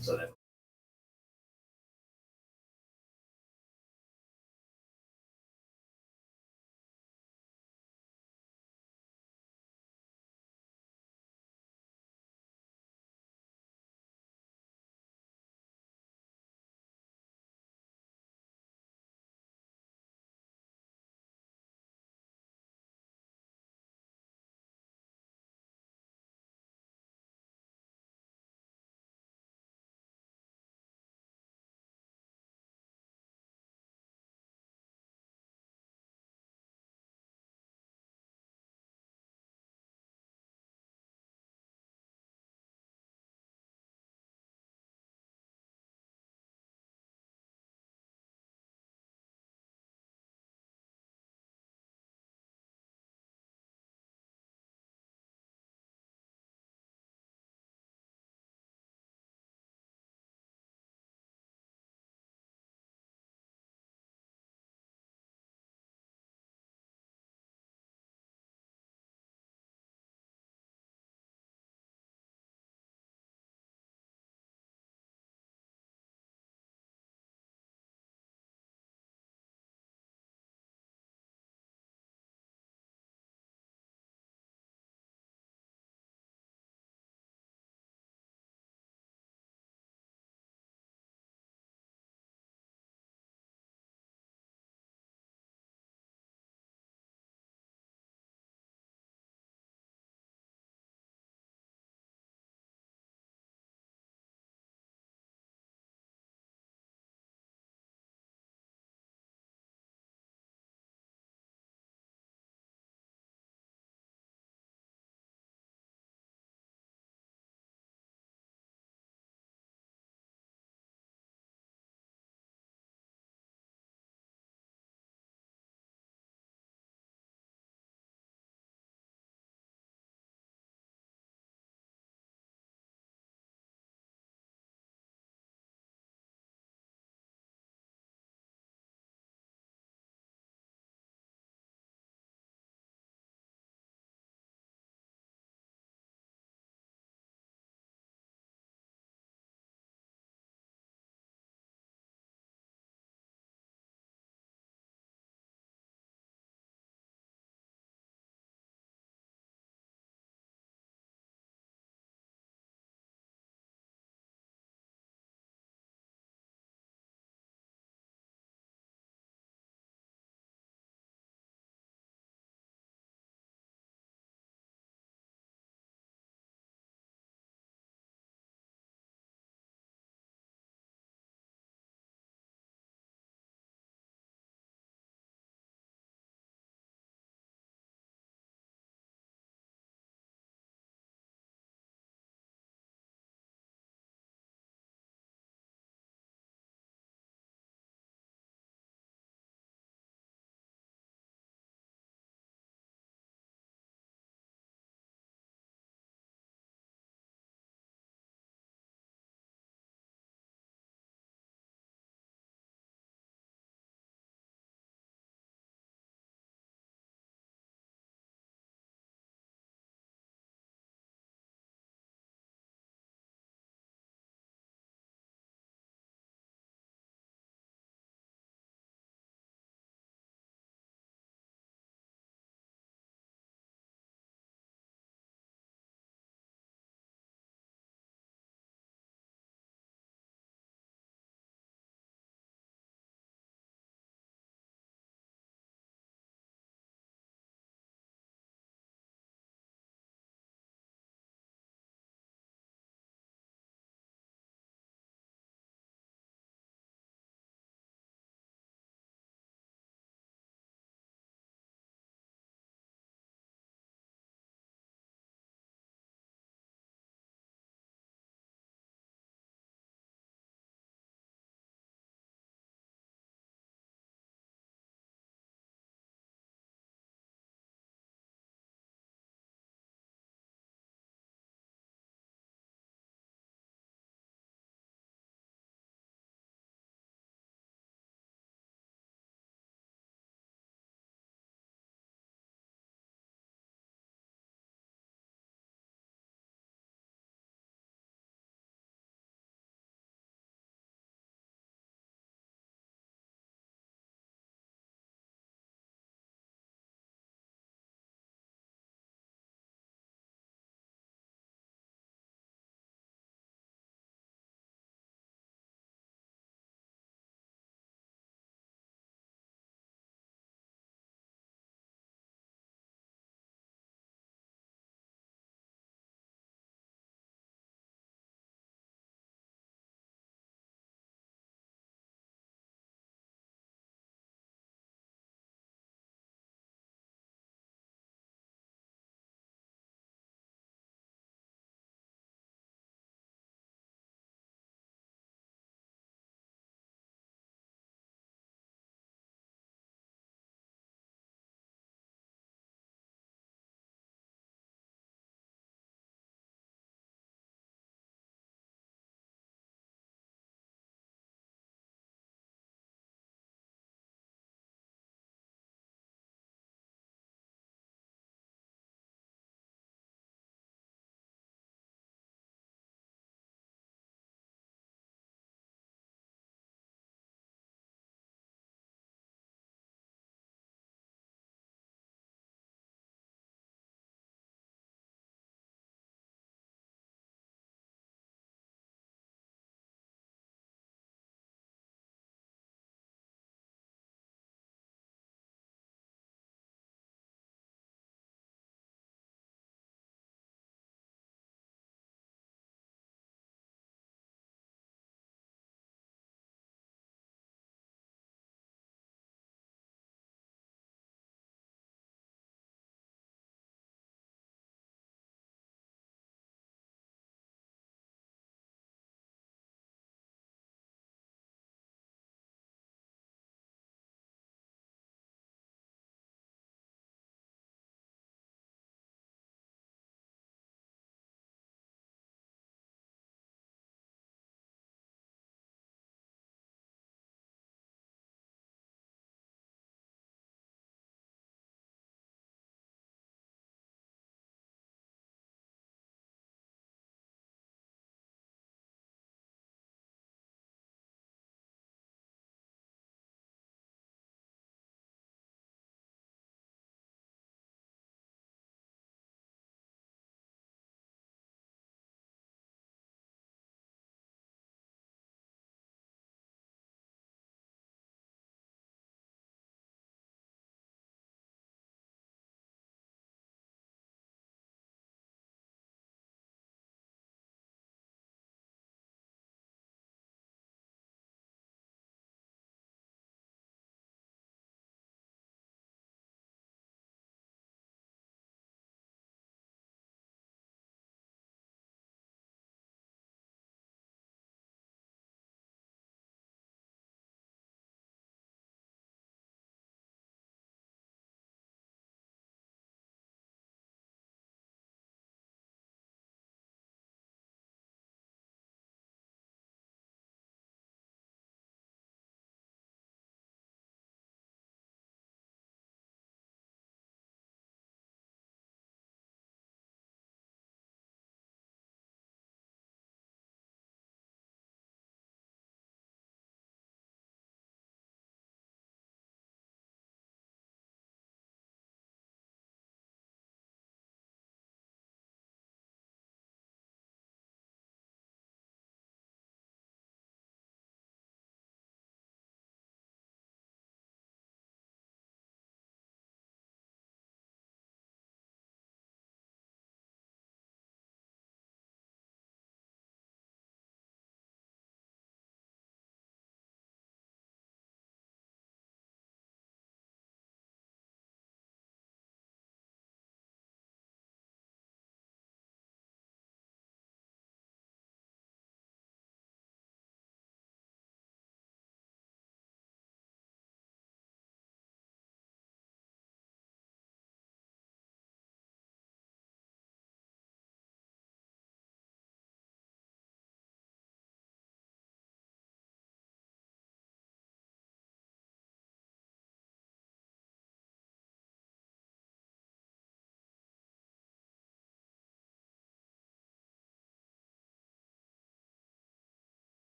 So then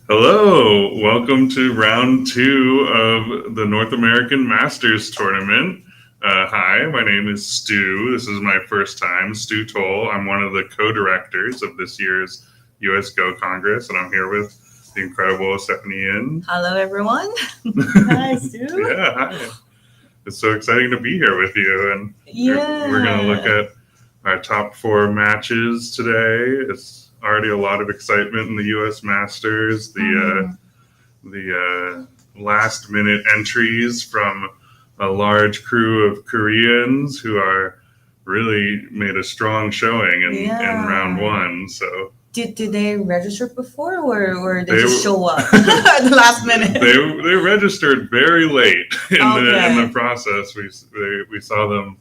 Hello, welcome to round two of the North American Masters Tournament. Hi, my name is Stu. This is my first time, Stu Toll. I'm one of the co-directors of this year's US Go Congress, and I'm here with the incredible Stephanie Yin. Hello, everyone. Hi, Stu. Yeah, hi. It's so exciting to be here with you, and we're going to look at our top four matches today. It's already a lot of excitement in the U.S. Masters. The last minute entries from a large crew of Koreans who are really made a strong showing in round one. So did they register before, or they just show up at the last minute? They registered very late in the process. We saw them.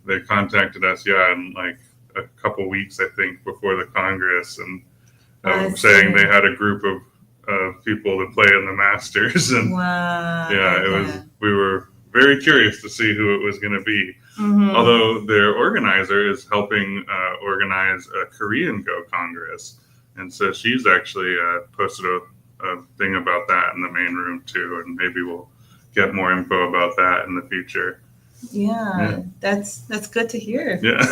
They contacted us, in like a couple weeks, I think, before the Congress, and saying they had a group of people to play in the Masters, and we were very curious to see who it was going to be. Mm-hmm. Although their organizer is helping organize a Korean Go Congress, and so she's actually posted a thing about that in the main room too, and maybe we'll get more info about that in the future. Yeah. That's good to hear. Yeah.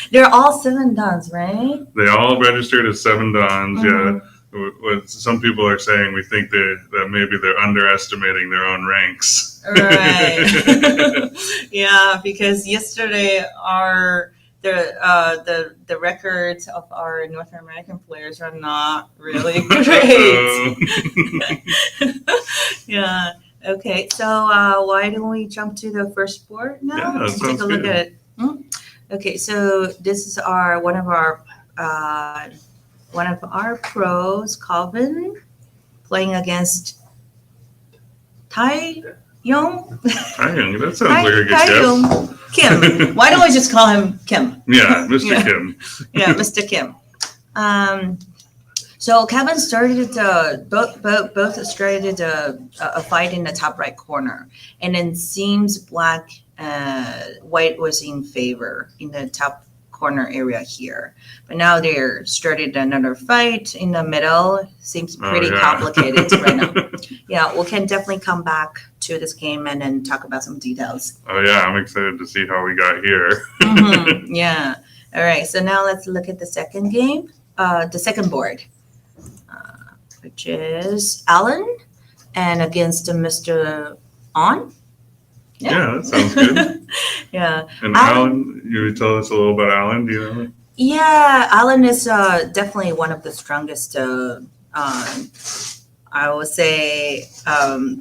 They're all 7 dans, right? They all registered as 7 dans. Mm-hmm. Yeah. What some people are saying, we think that maybe they're underestimating their own ranks. Right. Yeah, because yesterday the records of our North American players are not really great. Yeah. Okay. So why don't we jump to the first sport now? Yeah, to take a look at it. Okay. So this is one of our pros, Calvin, playing against Tae Young. Tae Young, that sounds like a good guess. Kim. Why don't we just call him Kim? Yeah, Mr. Kim. Yeah, Mr. Kim. So Kevin started both started a fight in the top right corner, and then seems white was in favor in the top corner area here, but now they're started another fight in the middle. Seems pretty complicated right now. Yeah, we can definitely come back to this game and then talk about some details. Oh yeah, I'm excited to see how we got here. Mm-hmm. Yeah. All right. So now let's look at the second game, the second board, which is Alan, and against Mr. On. Yeah, that sounds good. Yeah. And Alan, you tell us a little about Alan, do you know? Yeah, Alan is definitely one of the strongest, I would say,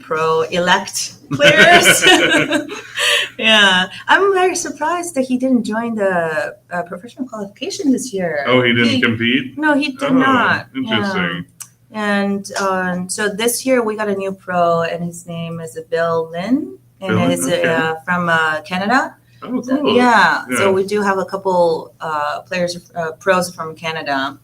pro-elect players. Yeah. I'm very surprised that he didn't join the professional qualification this year. Oh, he didn't compete? No, he did not. Interesting. Yeah. And so this year we got a new pro, and his name is Bill Lin. And it's from Canada. Oh, cool. So we do have a couple pros from Canada.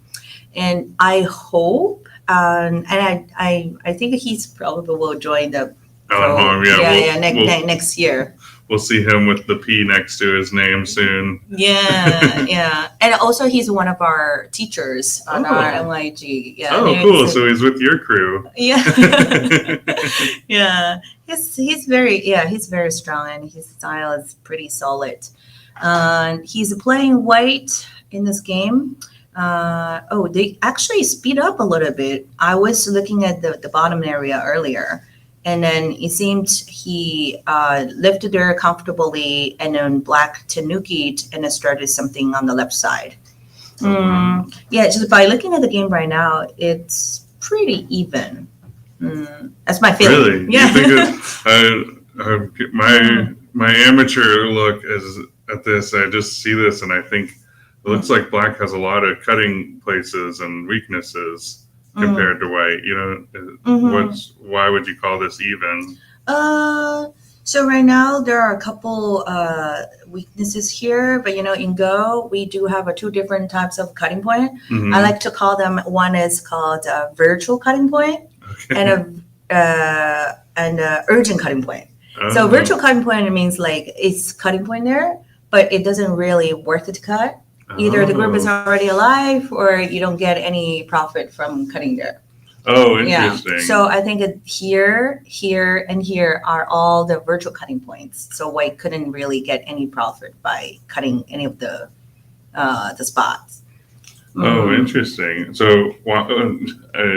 And I hope, and I think he's probably will join the pro. Next year. We'll see him with the P next to his name soon. Yeah, yeah. And also he's one of our teachers on our MYG. Yeah. Oh, cool. So he's with your crew. Yeah. Yeah. He's very strong, and his style is pretty solid. He's playing white in this game. They actually speed up a little bit. I was looking at the bottom area earlier, and then it seemed he lifted there comfortably, and then black tanuki'd and then started something on the left side. Mm-hmm. Yeah, just by looking at the game right now, it's pretty even. That's my feeling. Really? Yeah. You think my amateur look at this, I just see this and I think it looks like black has a lot of cutting places and weaknesses compared to white. You know, why would you call this even? So right now there are a couple weaknesses here, but in Go we do have 2 different types of cutting point. Mm-hmm. I like to call them. One is called a virtual cutting point, and a urgent cutting point. So virtual cutting point means like it's cutting point there, but it doesn't really worth it to cut. Either the group is Oh. already alive or you don't get any profit from cutting there. Oh, interesting. Yeah. So I think here, and here are all the virtual cutting points. So white couldn't really get any profit by cutting any of the spots. Oh, interesting. So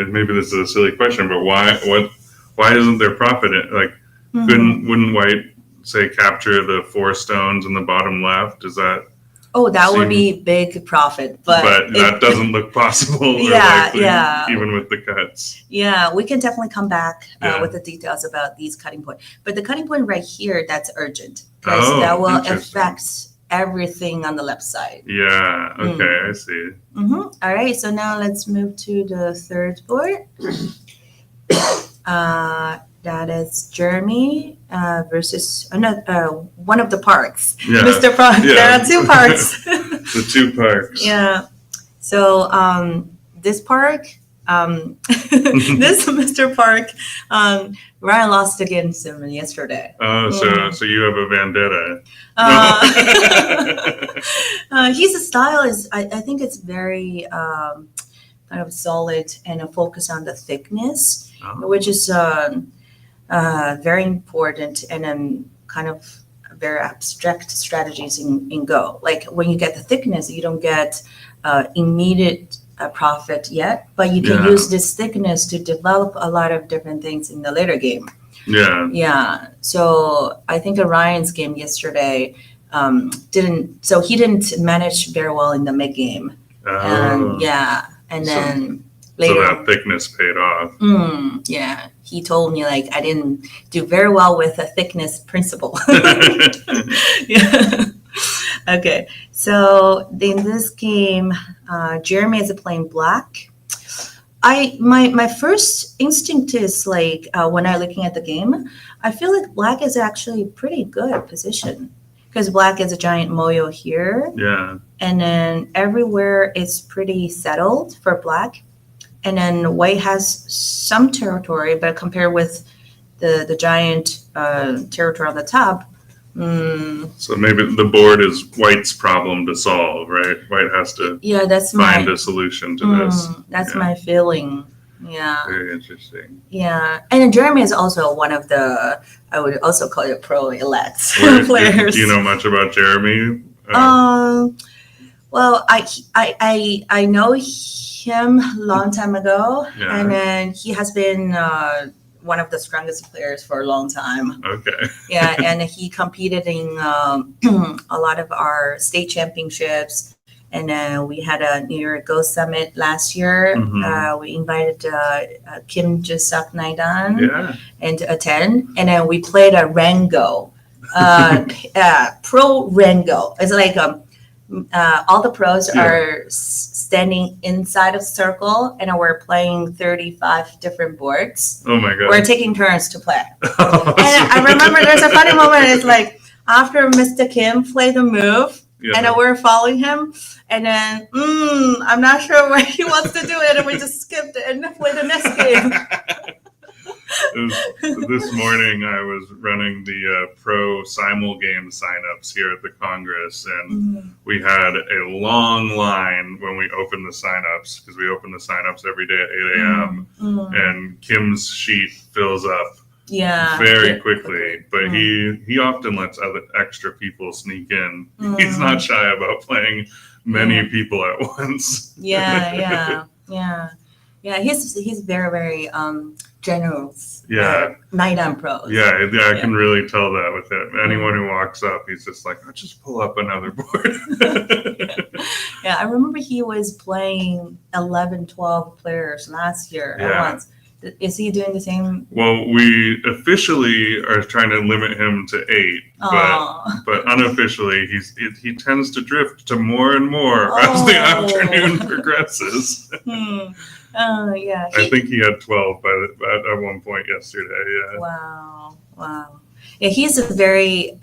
maybe this is a silly question, but why isn't there profit in, like wouldn't white say capture the 4 stones in the bottom left? Is that that would be big profit, but that doesn't look possible or likely, even with the cuts. Yeah, we can definitely come back with the details about these cutting points. But the cutting point right here, that's urgent because that will affect everything on the left side. Yeah, okay, I see. All right, so now let's move to the third board. That is Jeremy versus one of the parks. Yeah. Mr. Park. Yeah. There are 2 parks. The 2 parks. Yeah. So this park, this Mr. Park, Ryan lost against him yesterday. Oh, so you have a vendetta. His style is, I think it's very kind of solid and a focus on the thickness, which is very important and then kind of very abstract strategies in Go. Like when you get the thickness, you don't get immediate profit yet, but you can use this thickness to develop a lot of different things in the later game. Yeah. So I think Ryan's game yesterday he didn't manage very well in the mid game. And then later, so that thickness paid off. Yeah, he told me like I didn't do very well with the thickness principle. Yeah. Okay, so in this game, Jeremy is playing black. My first instinct is like when I'm looking at the game, I feel like black is actually pretty good position because black is a giant moyo here. Yeah. And then everywhere is pretty settled for black. And then white has some territory, but compared with the giant territory on the top. So maybe the board is white's problem to solve, right? White has to find a solution to this. That's my feeling. Yeah. Very interesting. Yeah. And then Jeremy is also one of the, I would also call it pro-elect players. Do you know much about Jeremy? Well, I know him a long time ago, and then he has been one of the strongest players for a long time. Okay. Yeah, and he competed in a lot of our state championships. And then we had a New York Go Summit last year. We invited Kim Jusuk Naidan and to attend. And then we played a Rango, pro Rango. It's like all the pros are standing inside of circle, and we're playing 35 different boards. Oh my God. We're taking turns to play. And I remember there's a funny moment. It's like after Mr. Kim played the move, and then we're following him, and then I'm not sure where he wants to do it, and we just skipped it and played the next game. This morning I was running the pro simul game signups here at the Congress, and we had a long line when we opened the signups, because we open the signups every day at 8 a.m. And Kim's sheet fills up very quickly, but he often lets other extra people sneak in. He's not shy about playing many people at once. Yeah. He's very, very generous. Night on pros. I can really tell that with him. Anyone who walks up, he's just like, I'll just pull up another board. I remember he was playing 11, 12 players last year at once. Is he doing the same? Well, we officially are trying to limit him to 8, but unofficially he tends to drift to more and more as the afternoon progresses. I think he had 12 at one point yesterday. Wow. Yeah, he's a very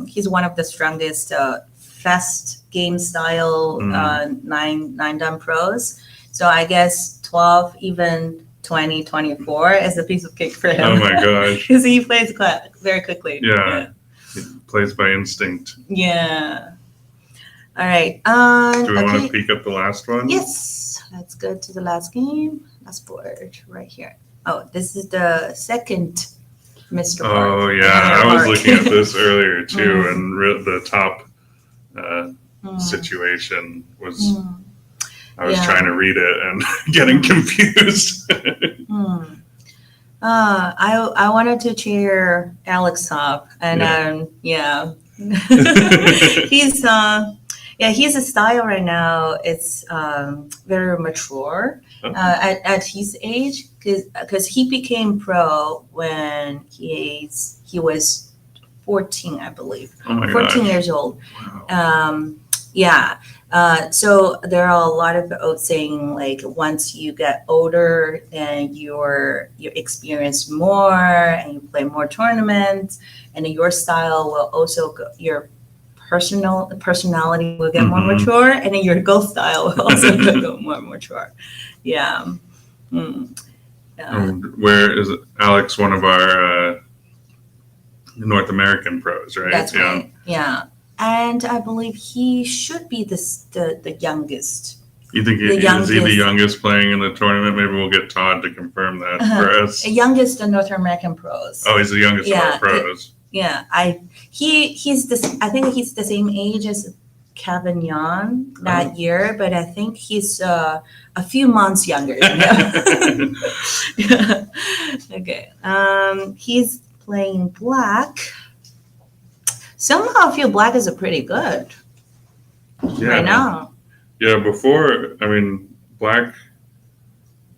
he's one of the strongest fast game style nine done pros. So I guess 12, even 20, 24 is a piece of cake for him. Oh my gosh. Because he plays very quickly. Yeah. He plays by instinct. Yeah. All right. Do we want to peek at the last one? Yes. Let's go to the last game. Last board right here. Oh, this is the second Mr. Park. Oh, yeah. I was looking at this earlier, too, and the top situation was... I was trying to read it and getting confused. I wanted to cheer Alex up, and he's a style right now. It's very mature at his age, because he became pro when he was 14, I believe. 14 years old. Wow. So there are a lot of oaths saying, like, once you get older, then you experience more and you play more tournaments, and your style will also go, your personality will get more mature, and then your golf style will also go more mature. Yeah. Where is Alex? One of our North American pros, right? That's right. Yeah. And I believe he should be the youngest. You think is he the youngest playing in the tournament? Maybe we'll get Todd to confirm that for us. The youngest in North American pros. Oh, he's the youngest of our pros. I think he's the same age as Kevin Yan that year, but I think he's a few months younger. Okay. He's playing black. Somehow I feel black is pretty good right now. Yeah, before, black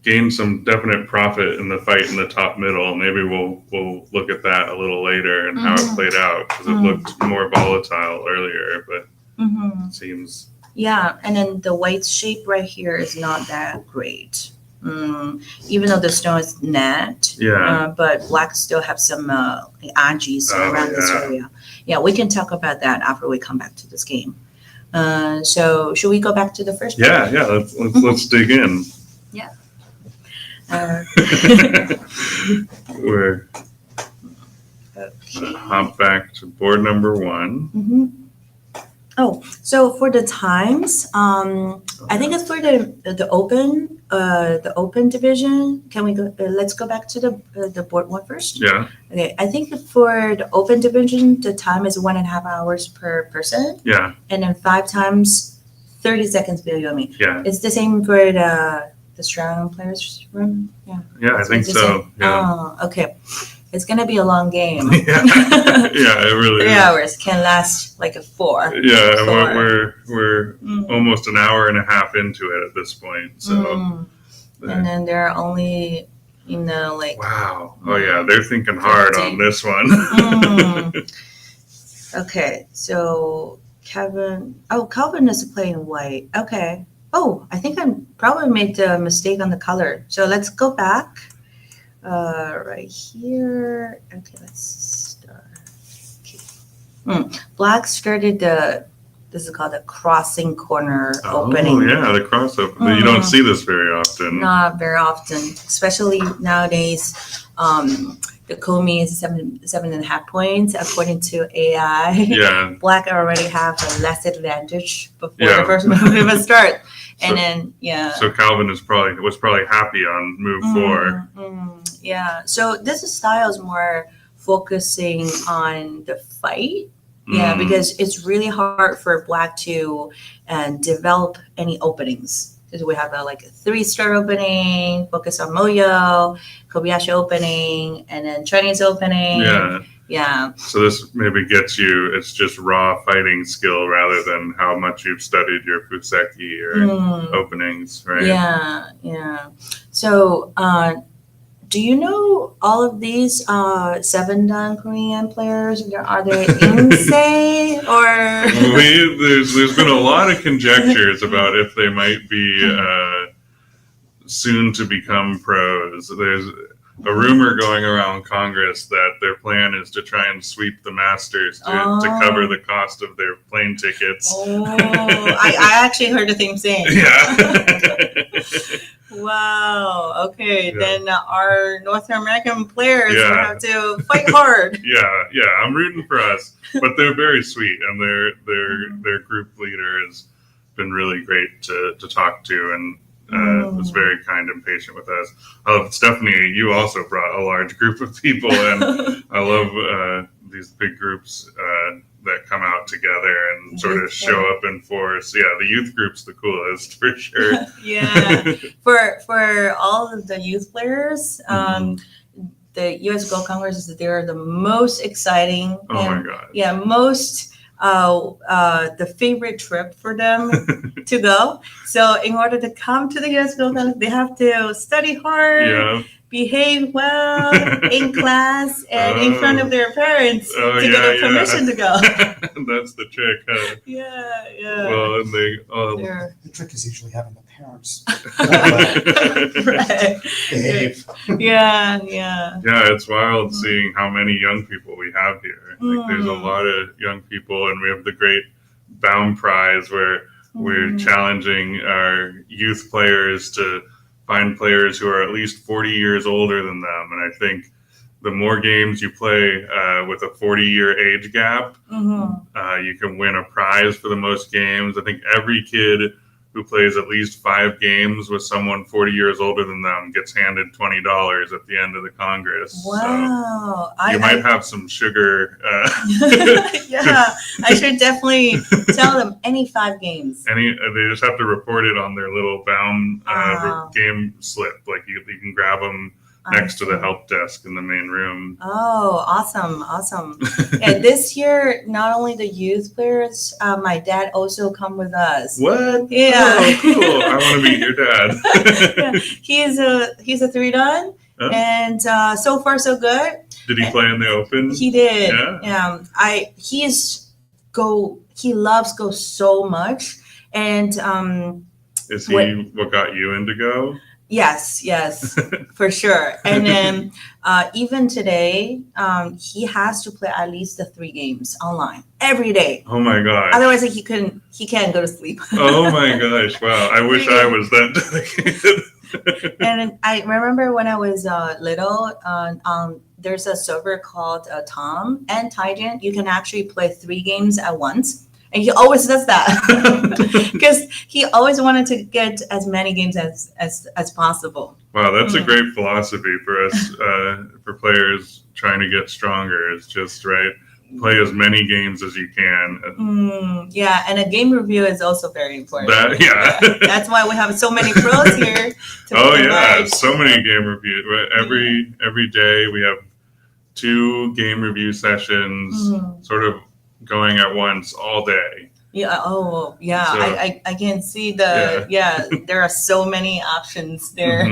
gained some definite profit in the fight in the top middle. Maybe we'll look at that a little later and how it played out, because it looked more volatile earlier, but it seems... Yeah, and then the white shape right here is not that great. Even though the stone is net, but black still have some edges around this area. Yeah, we can talk about that after we come back to this game. So should we go back to the first one? Yeah. Let's dig in. Yeah. We're hop back to board number 1. Oh, so for the times, I think it's for the open division. Can we go? Let's go back to the board one first. Yeah. Okay. I think for the open division, the time is 1.5 hours per person. Yeah. And then 5 times 30 seconds below me. Yeah. It's the same for the strong players room. Yeah. Yeah, I think so. Yeah. Oh, okay. It's gonna be a long game. Yeah, it really 3 is. hours can last like a 4. Yeah, we're almost an hour and a half into it at this point. So, and then there are only, like. Wow. Oh yeah, they're thinking hard 15. On this one. Okay, so Calvin is playing white. Okay. Oh, I think I probably made a mistake on the color. So let's go back. Right here. Okay, let's start. Okay. Black started this is called a crossing corner opening. Oh yeah, the cross open. You don't see this very often. Not very often, especially nowadays. The Komi is 7.5 points according to AI. Yeah. Black already have a less advantage before the first move even start. And So Calvin was probably happy on move 4. Yeah. So this style is more focusing on the fight. Yeah, because it's really hard for black to develop any openings. Because we have a 3-star opening, focus on Moyo, Kobayashi opening, and then Chinese opening. Yeah. Yeah. So this maybe gets you, it's just raw fighting skill rather than how much you've studied your Fuseki or openings, right? Yeah. So, do you know all of these 7-dan Korean players? Are they insane or? There's been a lot of conjectures about if they might be soon to become pros. There's a rumor going around Congress that their plan is to try and sweep the Masters to cover the cost of their plane tickets. Oh, I actually heard the same thing. Yeah. Wow. Okay. Yeah. Then our North American players will Yeah. have to fight hard. Yeah, I'm rooting for us, but they're very sweet, and their group leader has been really great to talk to, and was very kind and patient with us. Stephanie, you also brought a large group of people, and I love these big groups that come out together and sort of show up in force. Yeah, the youth group's the coolest for sure. Yeah, for all of the youth players, the U.S. Go Congress, they're the most exciting. Oh my god! Yeah, most the favorite trip for them to go. So in order to come to the U.S. Go Congress, they have to study hard, behave well in class, and in front of their parents to get their permission to go. That's the trick, huh? Yeah. Well, and the trick is usually having the parents right. behave. Yeah. Yeah, it's wild seeing how many young people we have here. Like, there's a lot of young people, and we have the great Bound Prize where we're challenging our youth players to find players who are at least 40 years older than them. And I think the more games you play with a 40-year age gap, you can win a prize for the most games. I think every kid who plays at least 5 games with someone 40 years older than them gets handed $20 at the end of the Congress. Wow. So you might have some sugar. Yeah, I should definitely tell them any 5 games. They just have to report it on their little Bound game slip. Like you can grab them next to the help desk in the main room. Oh, awesome. Yeah, this year, not only the youth players, my dad also come with us. What? Yeah. Oh, cool. I want to meet your dad. Yeah. He's a 3-dan, and so far so good. Did he play in the Open? He did. Yeah. He loves Go so much, and is he what got you into Go? Yes, for sure. And then even today, he has to play at least the 3 games online every day. Oh my gosh. Otherwise, he can't go to sleep. Oh my gosh. Wow. I wish I was that dedicated. And I remember when I was little, there's a server called Tom and Taijian. You can actually play 3 games at once. And he always does that because he always wanted to get as many games as possible. Wow, that's a great philosophy for us, for players trying to get stronger. It's just, play as many games as you can. Yeah, and a game review is also very important. That's why we have so many pros here. So many game reviews. Every day we have 2 game review sessions, sort of going at once all day. Yeah. Oh, yeah. So, I can see there are so many options there.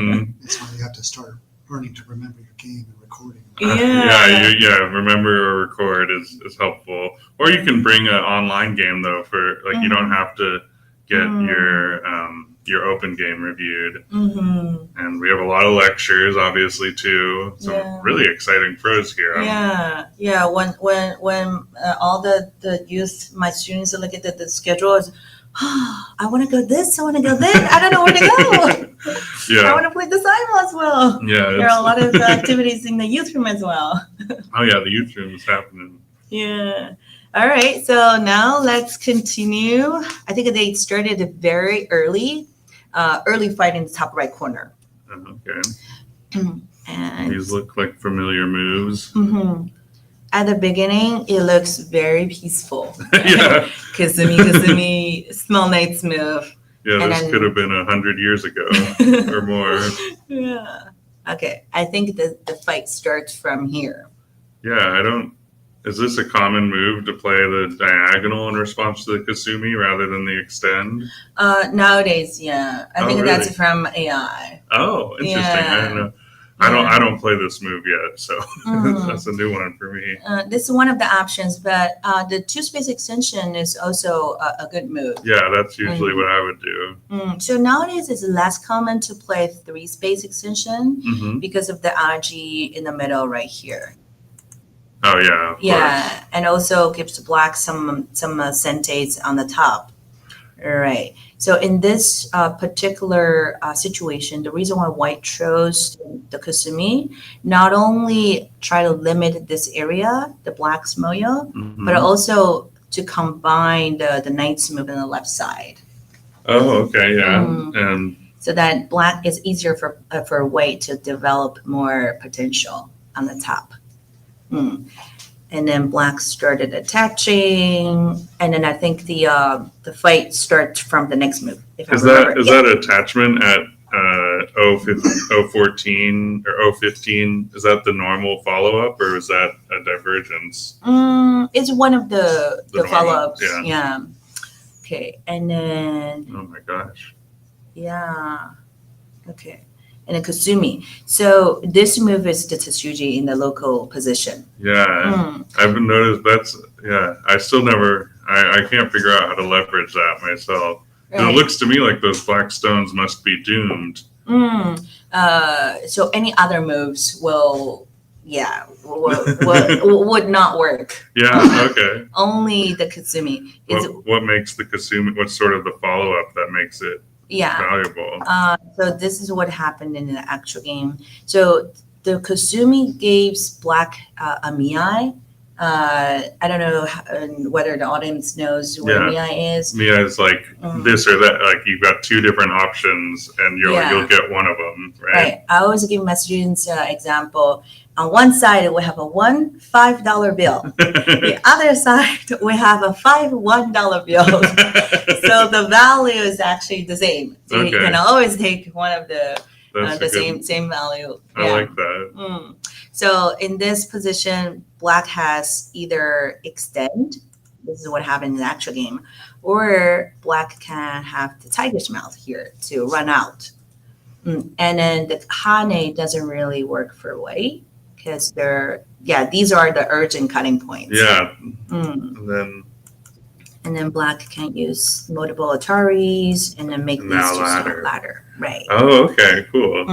That's why you have to start learning to remember your game and recording. Remember or record is helpful. Or you can bring an online game though for you don't have to get your open game reviewed. And we have a lot of lectures, obviously, too. Some really exciting pros here. Yeah. When all the youth, my students look at the schedule, I want to go this, I want to go there. I don't know where to go. I want to play the cycle as well. Yeah, there are a lot of activities in the youth room as well. Oh yeah, the youth room is happening. Yeah. All right. So now let's continue. I think they started very early. Early fight in the top right corner. Okay. And these look like familiar moves. At the beginning, it looks very peaceful. Yeah. Kasumi, small knight's move. Yeah, this could have been 100 years ago or more. Yeah. Okay. I think the fight starts from here. Yeah, is this a common move to play the diagonal in response to the Kasumi rather than the extend? Nowadays, yeah. I think really? That's from AI. Oh, interesting. Yeah. I don't know. I don't play this move yet, so that's a new one for me. This is one of the options, but the 2-space extension is also a good move. Yeah, that's usually what I would do. So nowadays it's less common to play 3-space extension because of the RG in the middle right here. Oh yeah. Yeah, and also gives black some sentates on the top. Right. So in this particular situation, the reason why white chose the Kusumi, not only try to limit this area, the black's moyo, but also to combine the knight's move on the left side. Oh, okay, yeah. And so that black is easier for white to develop more potential on the top. And then black started attaching, and then I think the fight starts from the next move. Is that attachment at 014 or 015? Is that the normal follow up, or is that a divergence? It's one of the follow ups. Yeah. Okay, and then. Oh my gosh. Yeah. Okay. And a Kusumi. So this move is the Tsuji in the local position. Yeah, I've noticed I still never, I can't figure out how to leverage that myself. Right. And it looks to me like those black stones must be doomed. So any other moves would not work. Yeah, okay. Only the Kusumi. What makes the Kusumi, what's sort of the follow-up that makes it valuable? So this is what happened in the actual game. So the Kusumi gives black a miai. I don't know whether the audience knows what miai is. Miai is like this or that. Like you've got two different options, and you'll get one of them, right? I always give my students an example. On one side, we have a $5 bill. The other side, we have a $1 bill. So the value is actually the same. So you can always take one of the same value. I like that. So in this position, black has either extend. This is what happened in the actual game, or black can have the tiger's mouth here to run out. And then the hane doesn't really work for white. Because these are the urgent cutting points. Yeah. And then black can use multiple Ataris and then make these ladder. Right. Oh, okay, cool.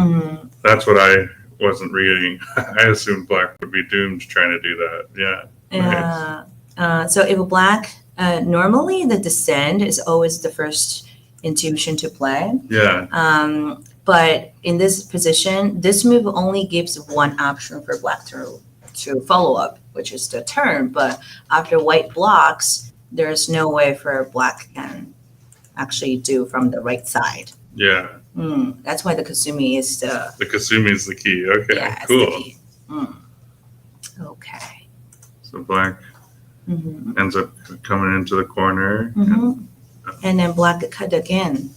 That's what I wasn't reading. I assumed black would be doomed trying to do that. Yeah. Nice. So if black, normally the descend is always the first intuition to play. Yeah. But in this position, this move only gives one option for black to follow up, which is the turn. But after white blocks, there's no way for black can actually do from the right side. Yeah. That's why the Kusumi is the Kusumi is the key. Okay, yeah, cool. The key. Okay. So black ends up coming into the corner. And then black cut again.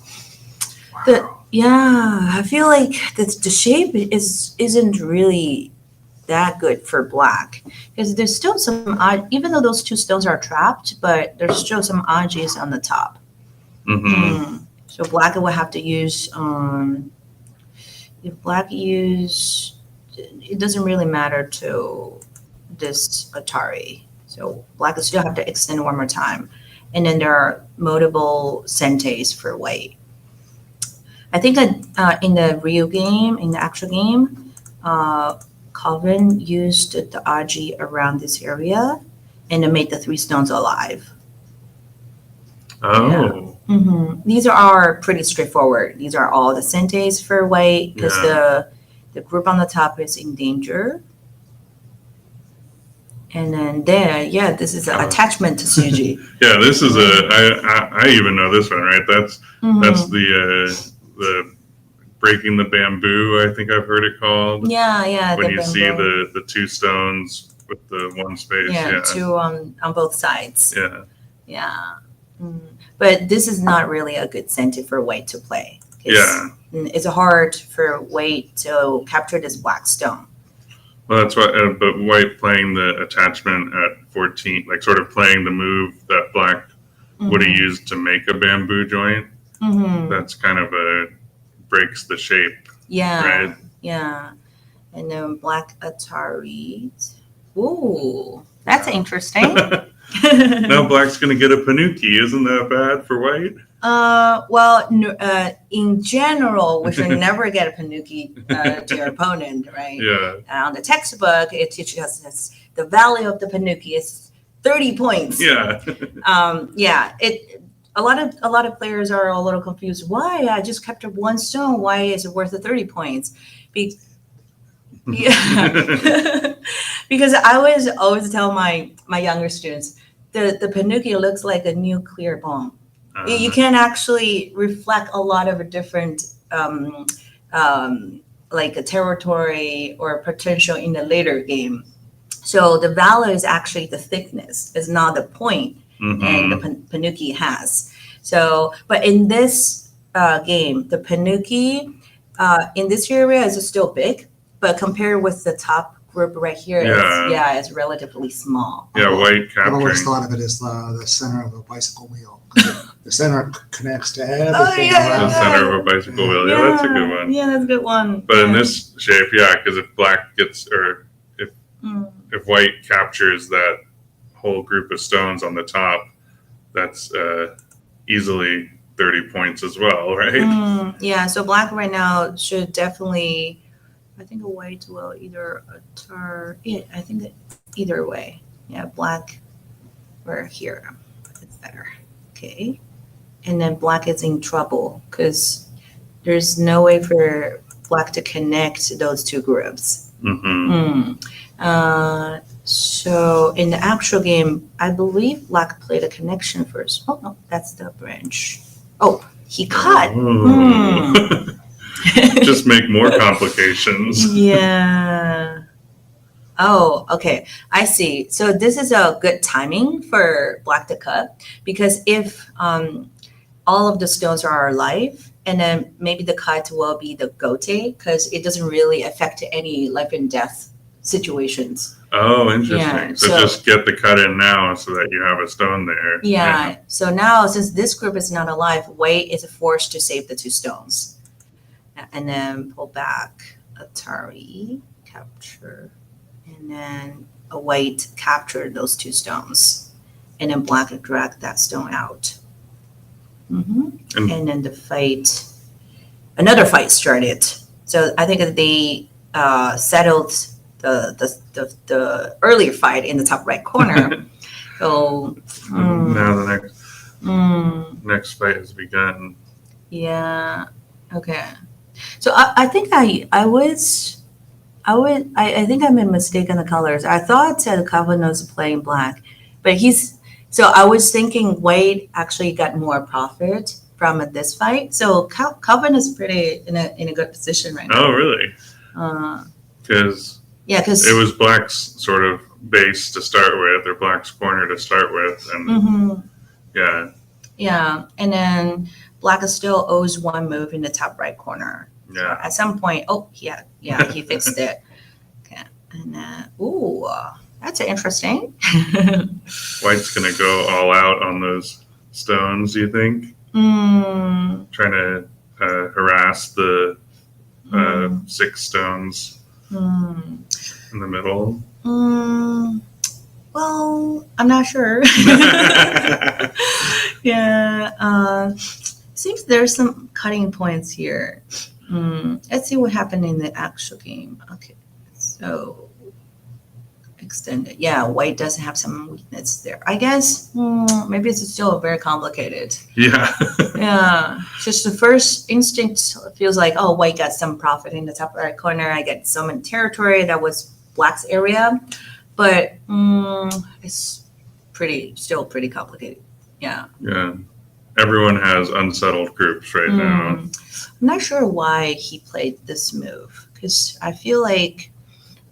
Wow. I feel like the shape isn't really that good for black because there's still some even though those two stones are trapped, but there's still some ajis on the top. So black will have to use if black it doesn't really matter to this Atari. So black will still have to extend one more time, and then there are multiple senteis for white. I think that in the real game, in the actual game, Calvin used the Aji around this area and it made the three stones alive. Oh. Yeah. These are pretty straightforward. These are all the senteis for white because the group on the top is in danger. And then this is an attachment to Suji. Yeah, this is I even know this one, right? That's the breaking the bamboo, I think I've heard it called. Yeah. When you see the two stones with the one space. Yeah, two on both sides. Yeah. But this is not really a good center for white to play. It's hard for white to capture this black stone. Well, that's why, but white playing the attachment at 14, like sort of playing the move that black would have used to make a bamboo joint. That's kind of breaks the shape. Right? Yeah. And then black Atari. Ooh, that's interesting. Now black's going to get a Panuki. Isn't that bad for white? Well, in general, we should never get a Panuki to your opponent, right? Yeah. On the textbook, it teaches us the value of the Panuki is 30 points. Yeah. a lot of players are a little confused. Why? I just captured one stone. Why is it worth the 30 points? Yeah. Because I always tell my younger students, the Panuki looks like a nuclear bomb. You can actually reflect a lot of different like a territory or potential in the later game. So the value is actually the thickness, is not the point, and the Panuki has. So, but in this game, the Panuki in this area is still big, but compared with the top group right here, it's relatively small. Yeah, white capturing. I've always thought of it as the center of a bicycle wheel. The center connects to everything around. The center of a bicycle wheel. Yeah, that's a good one. Yeah, that's a good one. But in this shape, because if black gets, or if white captures that whole group of stones on the top, that's easily 30 points as well, right? Yeah, so black right now should definitely, I think a white will either I think that either way. Yeah, black, we're here. It's better. Okay. And then black is in trouble because there's no way for black to connect those two groups. So in the actual game, I believe black played a connection first. Oh, no, that's the branch. Oh, he cut. Just make more complications. Yeah. Oh, okay. I see. So this is a good timing for black to cut, because if all of the stones are alive, and then maybe the cut will be the gote, because it doesn't really affect any life and death situations. Oh, interesting. Yeah, so just get the cut in now so that you have a stone there. Yeah. So now, since this group is not alive, white is forced to save the two stones. And then pull back, Atari, capture, and then a white capture those two stones. And then black drag that stone out. And then another fight started. So I think that they settled the earlier fight in the top right corner. So now the next fight has begun. Yeah. Okay. So I think I think I made a mistake on the colors. I thought that Calvin was playing black, but so I was thinking Wade actually got more profit from this fight. So Calvin is pretty in a good position right now. Oh, really? Because it was black's sort of base to start with, or black's corner to start with, and yeah, and then black still owes one move in the top right corner. Yeah. So at some point, he fixed it. Okay, and then that's interesting. White's gonna go all out on those stones. Do you think? Trying to harass the 6 stones in the middle. Well, I'm not sure. Yeah. Seems there's some cutting points here. Let's see what happened in the actual game. Okay, so extended. Yeah, white does have some weakness there. I guess maybe it's still very complicated. Yeah. Yeah. Just the first instinct feels like, oh, white got some profit in the top right corner. I get some in territory that was black's area, but it's still pretty complicated. Yeah. Yeah. Everyone has unsettled groups right now. I'm not sure why he played this move, because I feel like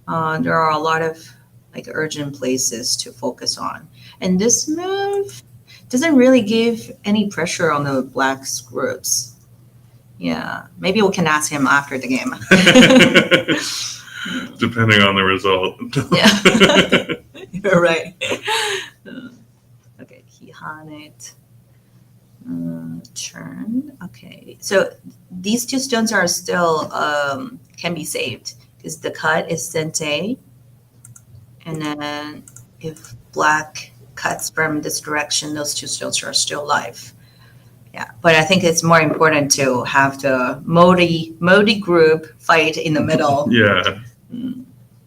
there are a lot of like urgent places to focus on, and this move doesn't really give any pressure on the black's groups. Yeah, maybe we can ask him after the game. Depending on the result. Yeah, you're right. Okay, he it. Turn. Okay, so these two stones are still can be saved because the cut is sente, and then if black cuts from this direction, those two stones are still alive. Yeah, but I think it's more important to have the Modi group fight in the middle. Yeah.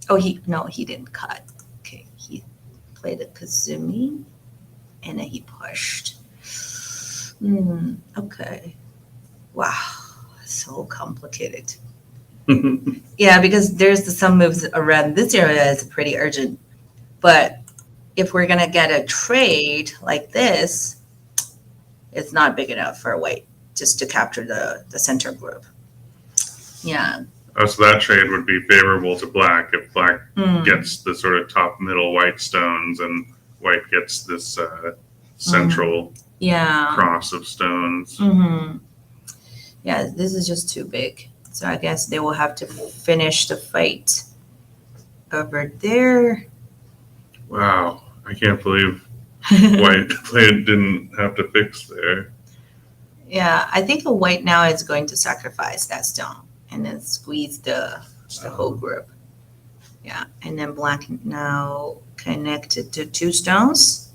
Oh, he didn't cut. Okay, he played the Kazumi, and then he pushed. Okay. Wow. So complicated. Yeah, because there's some moves around this area is pretty urgent. But if we're gonna get a trade like this, it's not big enough for white just to capture the center group. Yeah. Oh, so that trade would be favorable to black if black gets the sort of top middle white stones and white gets this central cross of stones. Yeah, this is just too big. So I guess they will have to finish the fight over there. Wow, I can't believe white didn't have to fix there. Yeah, I think a white now is going to sacrifice that stone and then squeeze the whole group. Yeah, and then black now connected to 2 stones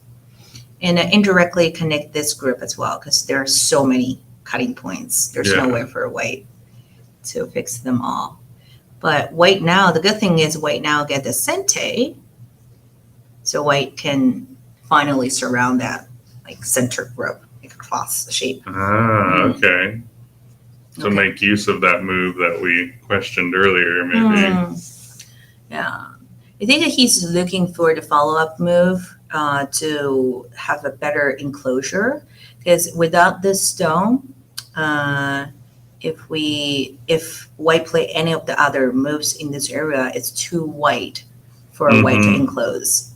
and indirectly connect this group as well because there are so many cutting points. There's no way for white to fix them all. But white now, the good thing is white now get the sente, so white can finally surround that like center group, like across the shape. Okay. So make use of that move that we questioned earlier, maybe. Yeah. I think that he's looking for the follow-up move to have a better enclosure because without this stone, if white play any of the other moves in this area, it's too white for white to enclose.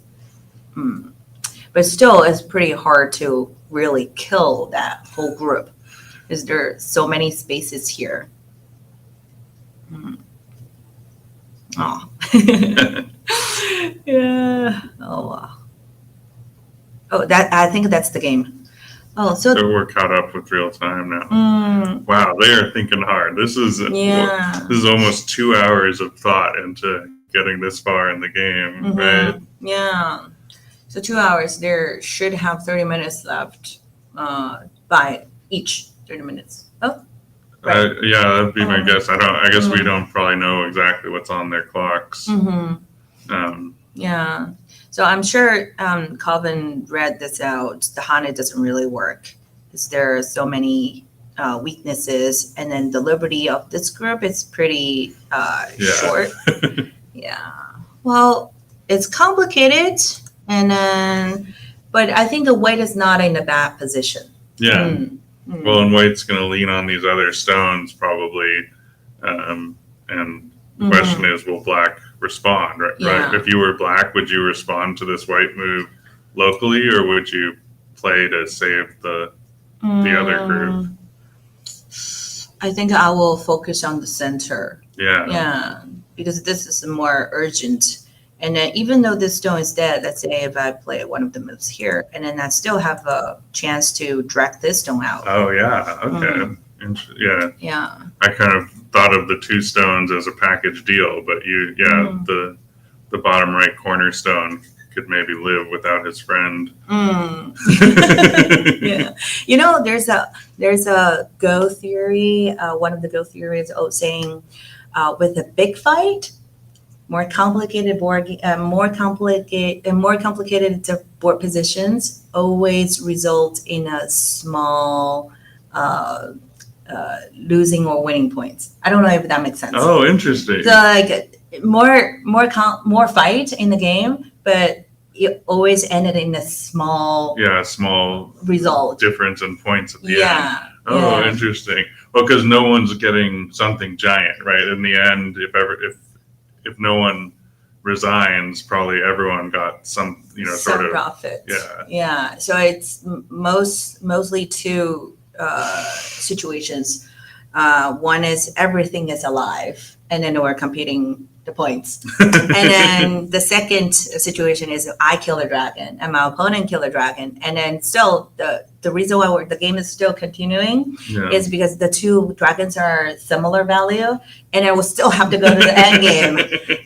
But still, it's pretty hard to really kill that whole group because there are so many spaces here. Oh. Yeah. Oh, wow. Oh, I think that's the game. Oh, so we're caught up with real time now. Wow, they are thinking hard. This is almost 2 hours of thought into getting this far in the game, right? Yeah. So 2 hours. There should have 30 minutes left by each 30 minutes. Oh, right. Yeah, that'd be my guess. I guess we don't probably know exactly what's on their clocks. Yeah. So I'm sure Calvin read this out. The Hana doesn't really work because there are so many weaknesses, and then the liberty of this group is pretty short. Yeah. Well, it's complicated, but I think the white is not in a bad position. Yeah. Well, and white's going to lean on these other stones probably, and the question is, will black respond? Right? Yeah. If you were black, would you respond to this white move locally, or would you play to save the other group? I think I will focus on the center. Yeah. Yeah, because this is more urgent. And then even though this stone is dead, let's say if I play one of the moves here, and then I still have a chance to drag this stone out. Oh, yeah. Okay. Yeah. I kind of thought of the 2 stones as a package deal, but the bottom right corner stone could maybe live without his friend. Yeah. There's a Go theory. One of the Go theories saying with a big fight, more complicated board positions always result in a small losing or winning points. I don't know if that makes sense. Oh, interesting. So like more fight in the game, but it always ended in a small result difference in points at the end. Oh, interesting. Well, because no one's getting something giant, right? In the end, if no one resigns, probably everyone got some sort of profit. Yeah. So it's mostly 2 situations. One is everything is alive, and then we're competing the points. And then the second situation is I kill a dragon and my opponent kill a dragon, and then still the reason why the game is still continuing is because the 2 dragons are similar value, and I will still have to go to the end game.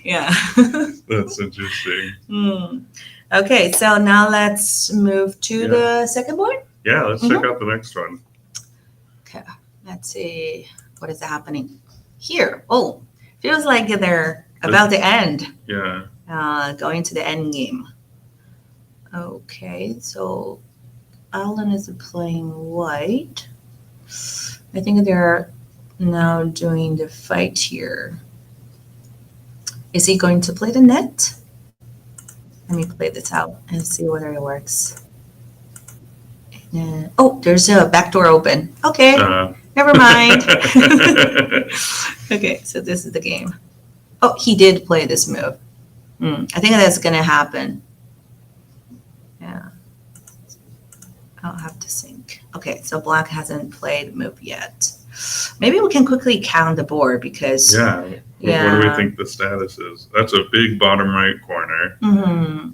Yeah. That's interesting. Okay, so now let's move to the second board. Yeah, let's check out the next one. Okay, let's see what is happening here. Oh, feels like they're about to end. Yeah. Going to the end game. Okay, so Alan is playing white. I think they're now doing the fight here. Is he going to play the net? Let me play this out and see whether it works. And then, oh, there's a back door open. Okay, never mind. Okay, so this is the game. Oh, he did play this move. I think that's going to happen. Yeah. I'll have to sync. Okay, so black hasn't played move yet. Maybe we can quickly count the board because... Yeah. What do we think the status is? That's a big bottom right corner. Mm-hmm.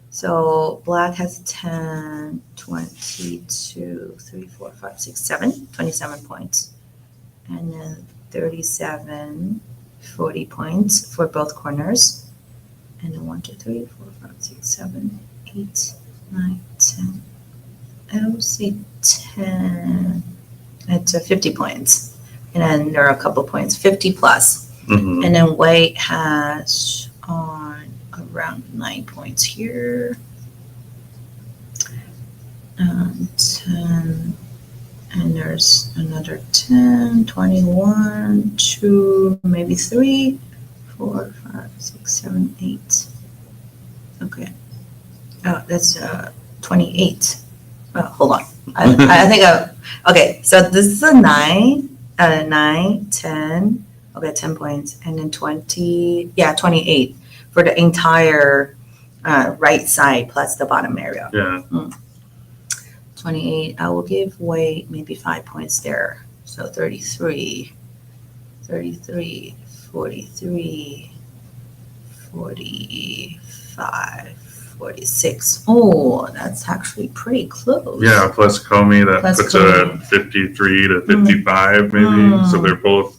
So black has 10, 22, 3, 4, 5, 6, 7, 27 points. And then 37, 40 points for both corners. And then 1, 2, 3, 4, 5, 6, 7, 8, 9, 10. I would say 10. It's 50 points. And then there are a couple points, 50 plus. Mm-hmm. And then white has on around 9 points here. 10. And there's another 10, 21, 2, maybe 3, 4, 5, 6, 7, 8. Okay. Oh, that's 28. Oh, hold on. I think okay, so this is a 9, 10. Okay, 10 points. And then 28 for the entire right side plus the bottom area. Yeah. 28. I will give white maybe 5 points there. So 33, 43, 43, 45, 46. Oh, that's actually pretty close. Yeah, plus Komi, that puts it at 53 to 55 maybe. So they're both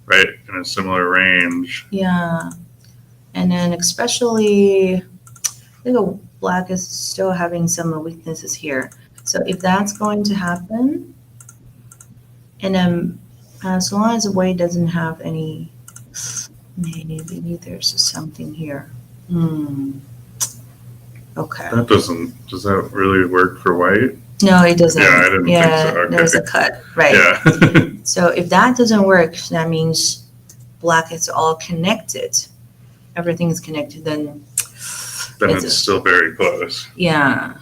right in a similar range. Yeah. And then especially, I think black is still having some weaknesses here. So if that's going to happen, and then as long as white doesn't have any, maybe there's something here. Okay. Does that really work for white? No, it doesn't. Yeah, I didn't think so. Okay. There's a cut, right? Yeah. So if that doesn't work, that means black is all connected. Everything is connected, then it's still very close. Yeah.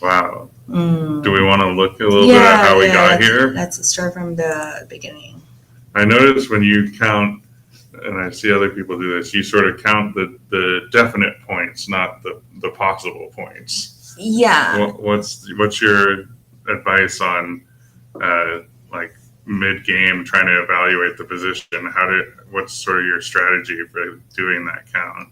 Wow. Do we want to look a little bit at how we got here? Let's start from the beginning. I noticed when you count, and I see other people do this, you sort of count the definite points, not the possible points. Yeah. What's your advice on like mid-game trying to evaluate the position? What's sort of your strategy for doing that count?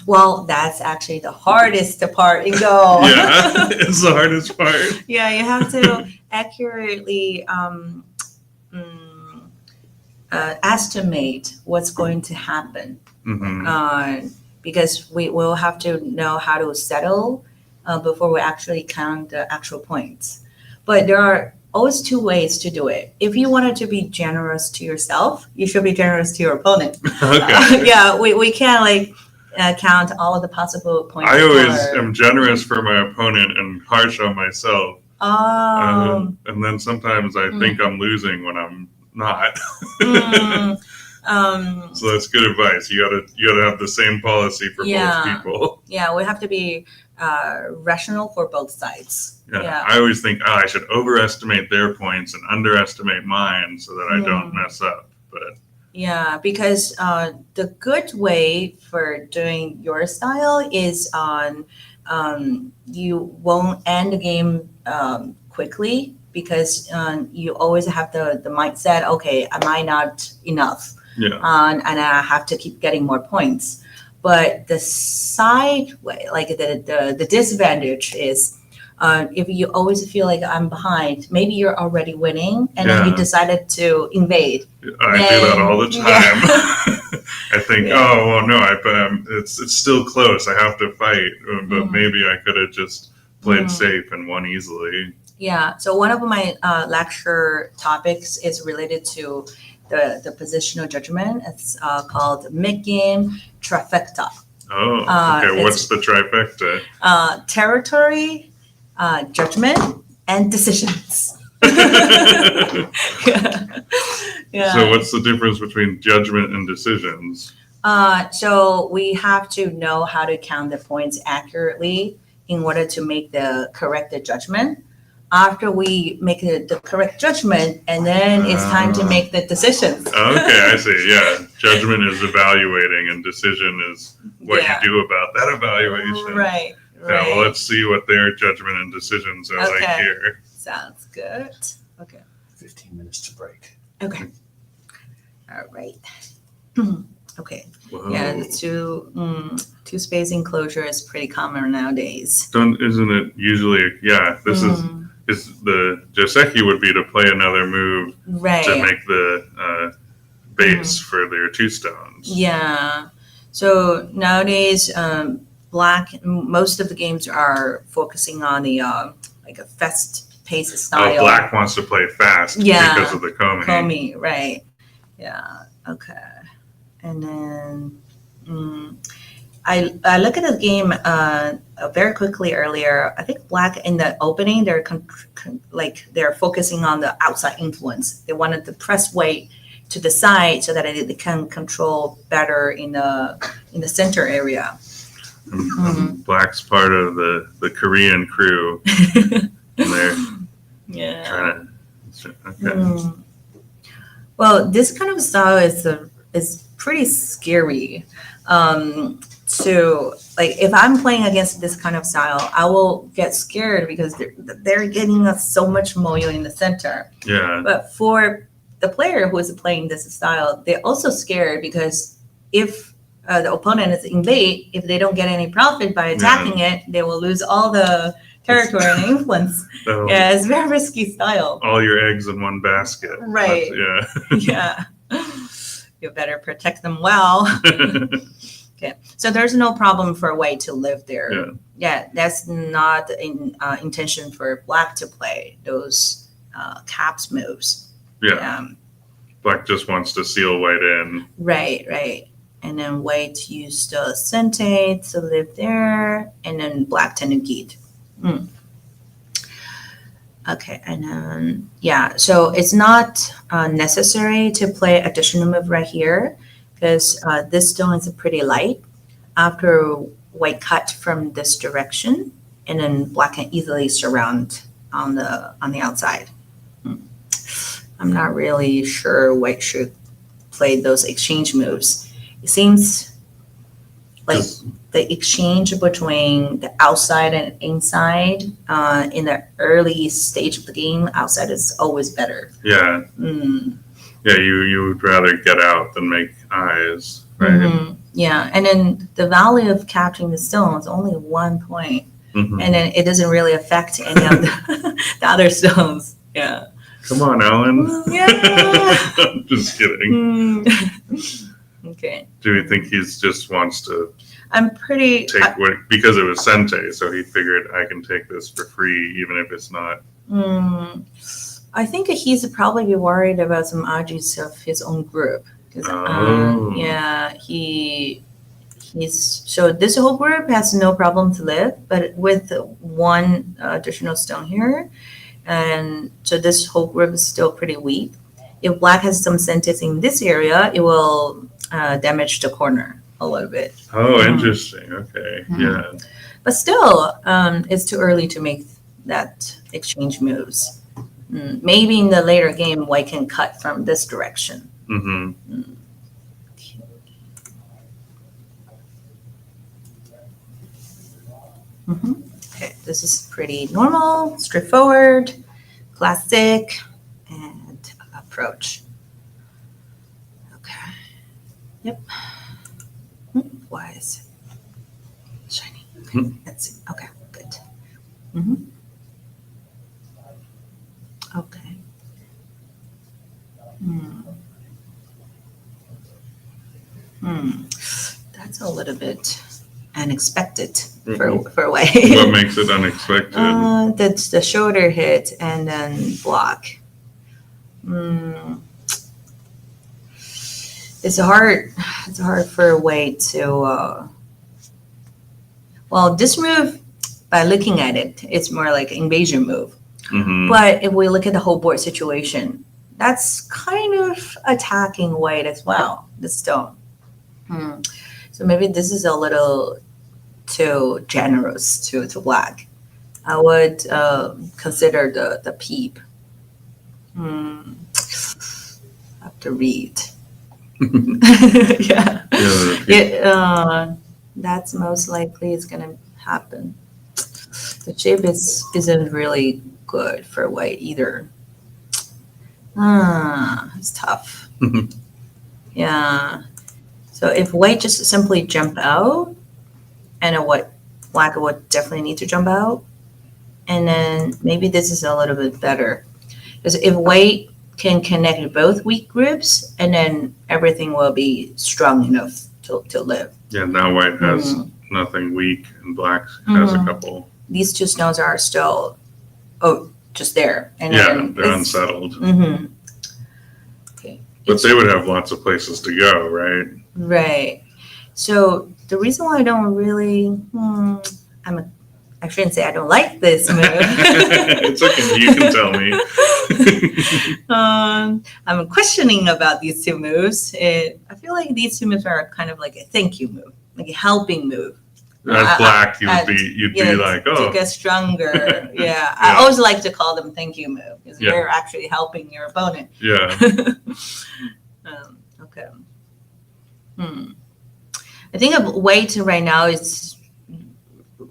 Well, that's actually the hardest part in Go. Yeah, it's the hardest part. Yeah, you have to accurately estimate what's going to happen. Mm-hmm. Because we will have to know how to settle before we actually count the actual points. But there are always two ways to do it. If you wanted to be generous to yourself, you should be generous to your opponent. Okay. Yeah, we can't count all of the possible points. I always am generous for my opponent and harsh on myself. And then sometimes I think I'm losing when I'm not. So that's good advice. You gotta have the same policy for both people. Yeah, we have to be rational for both sides. Yeah. I always think, I should overestimate their points and underestimate mine so that I don't mess up. But yeah, because the good way for doing your style is you won't end the game quickly because you always have the mindset, okay, am I not enough? Yeah. And I have to keep getting more points. But the side way, like the disadvantage is if you always feel like I'm behind, maybe you're already winning and then you decided to invade. I do that all the time. I think, oh, well, no, it's still close. I have to fight. But maybe I could have just played safe and won easily. Yeah. So one of my lecture topics is related to the positional judgment. It's called mid-game trifecta. Oh, okay. What's the trifecta? Territory, judgment and decisions. Yeah. So what's the difference between judgment and decisions? So we have to know how to count the points accurately in order to make the correct judgment. After we make the correct judgment, and then it's time to make the decisions. Okay, I see. Yeah, judgment is evaluating, and decision is what you do about that evaluation. Right. Yeah, well, let's see what their judgment and decisions are like here. Sounds good. Okay. 15 minutes to break. Okay. All right. Okay. Whoa. Yeah, the two space enclosure is pretty common nowadays. Isn't it usually? Yeah, this is the Joseki would be to play another move to make the base for their 2 stones. Yeah. So nowadays, Black, most of the games are focusing on the like a fast pace style. Oh, Black wants to play fast because of the Komi. Komi, right. Yeah. Okay. And then I look at the game very quickly earlier. I think Black in the opening, they're they're focusing on the outside influence. They wanted to press weight to the side so that they can control better in the center area. Black's part of the Korean crew. And they're trying to. Okay. Well, this kind of style is pretty scary. So, like, if I'm playing against this kind of style, I will get scared because they're getting us so much moyo in the center. Yeah. But for the player who is playing this style, they're also scared because if the opponent is invade, if they don't get any profit by attacking it, they will lose all the territory and influence. So it's very risky style. All your eggs in one basket. Right. Yeah. You better protect them well. Okay. So there's no problem for White to live there. Yeah, that's not intention for Black to play those caps moves. Yeah. Black just wants to seal White in. Right. And then White used the Sente to live there, and then Black to negate. Okay, and then, so it's not necessary to play additional move right here because this stone is pretty light. After White cut from this direction, and then Black can easily surround on the outside. I'm not really sure White should play those exchange moves. It seems like the exchange between the outside and inside in the early stage of the game, outside is always better. Yeah. Yeah, you would rather get out than make eyes, right? Yeah, and then the value of capturing the stone is only 1 point. And then it doesn't really affect any of the other stones. Yeah. Come on, Alan. Yeah. Just kidding. Okay. Do you think he's just wants to I'm pretty take what because it was Sente, so he figured I can take this for free even if it's not. I think he's probably worried about some ajis of his own group. So this whole group has no problem to live, but with 1 additional stone here, and so this whole group is still pretty weak. If Black has some Sentis in this area, it will damage the corner a little bit. Oh, interesting. Okay, yeah. But still, it's too early to make that exchange moves. Maybe in the later game, White can cut from this direction. Okay, this is pretty normal, straightforward, classic, and approach. Okay. Yep. Why is it shiny? Okay, let's see. Okay, good. Okay. That's a little bit unexpected for Wei. What makes it unexpected? That's the shoulder hit and then block. It's hard for Wei to. Well, this move by looking at it, it's more like an invasion move. Hmm. But if we look at the whole board situation, that's kind of attacking white as well, the stone. So maybe this is a little too generous to black. I would consider the peep. Have to read. Yeah. That's most likely is gonna happen. The shape isn't really good for white either. It's tough. Yeah. So if white just simply jump out, and what black would definitely need to jump out, and then maybe this is a little bit better. Because if white can connect both weak groups, and then everything will be strong enough to live. Yeah, now white has nothing weak, and black has a couple. These two stones are still, just there. And they're unsettled. Okay. But they would have lots of places to go, right? Right. So the reason why I don't really, I shouldn't say I don't like this move. It's okay. You can tell me. I'm questioning about these two moves. I feel like these two moves are kind of like a thank you move, like a helping move. As black, you'd be like, to get stronger. Yeah. I always like to call them thank you move because you're actually helping your opponent. Yeah. Okay. I think a way to right now is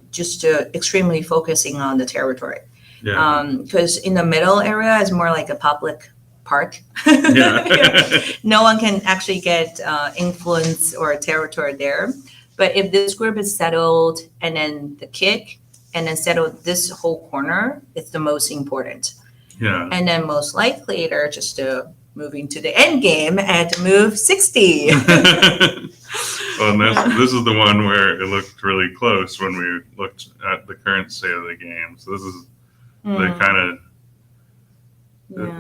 just extremely focusing on the territory. Yeah. Because in the middle area is more like a public park. Yeah. No one can actually get influence or territory there. But if this group is settled and then the kick and then settled this whole corner, it's the most important. Yeah. And then most likely they're just moving to the end game at move 60. Well, and this is the one where it looked really close when we looked at the current state of the game. So this is the kind of,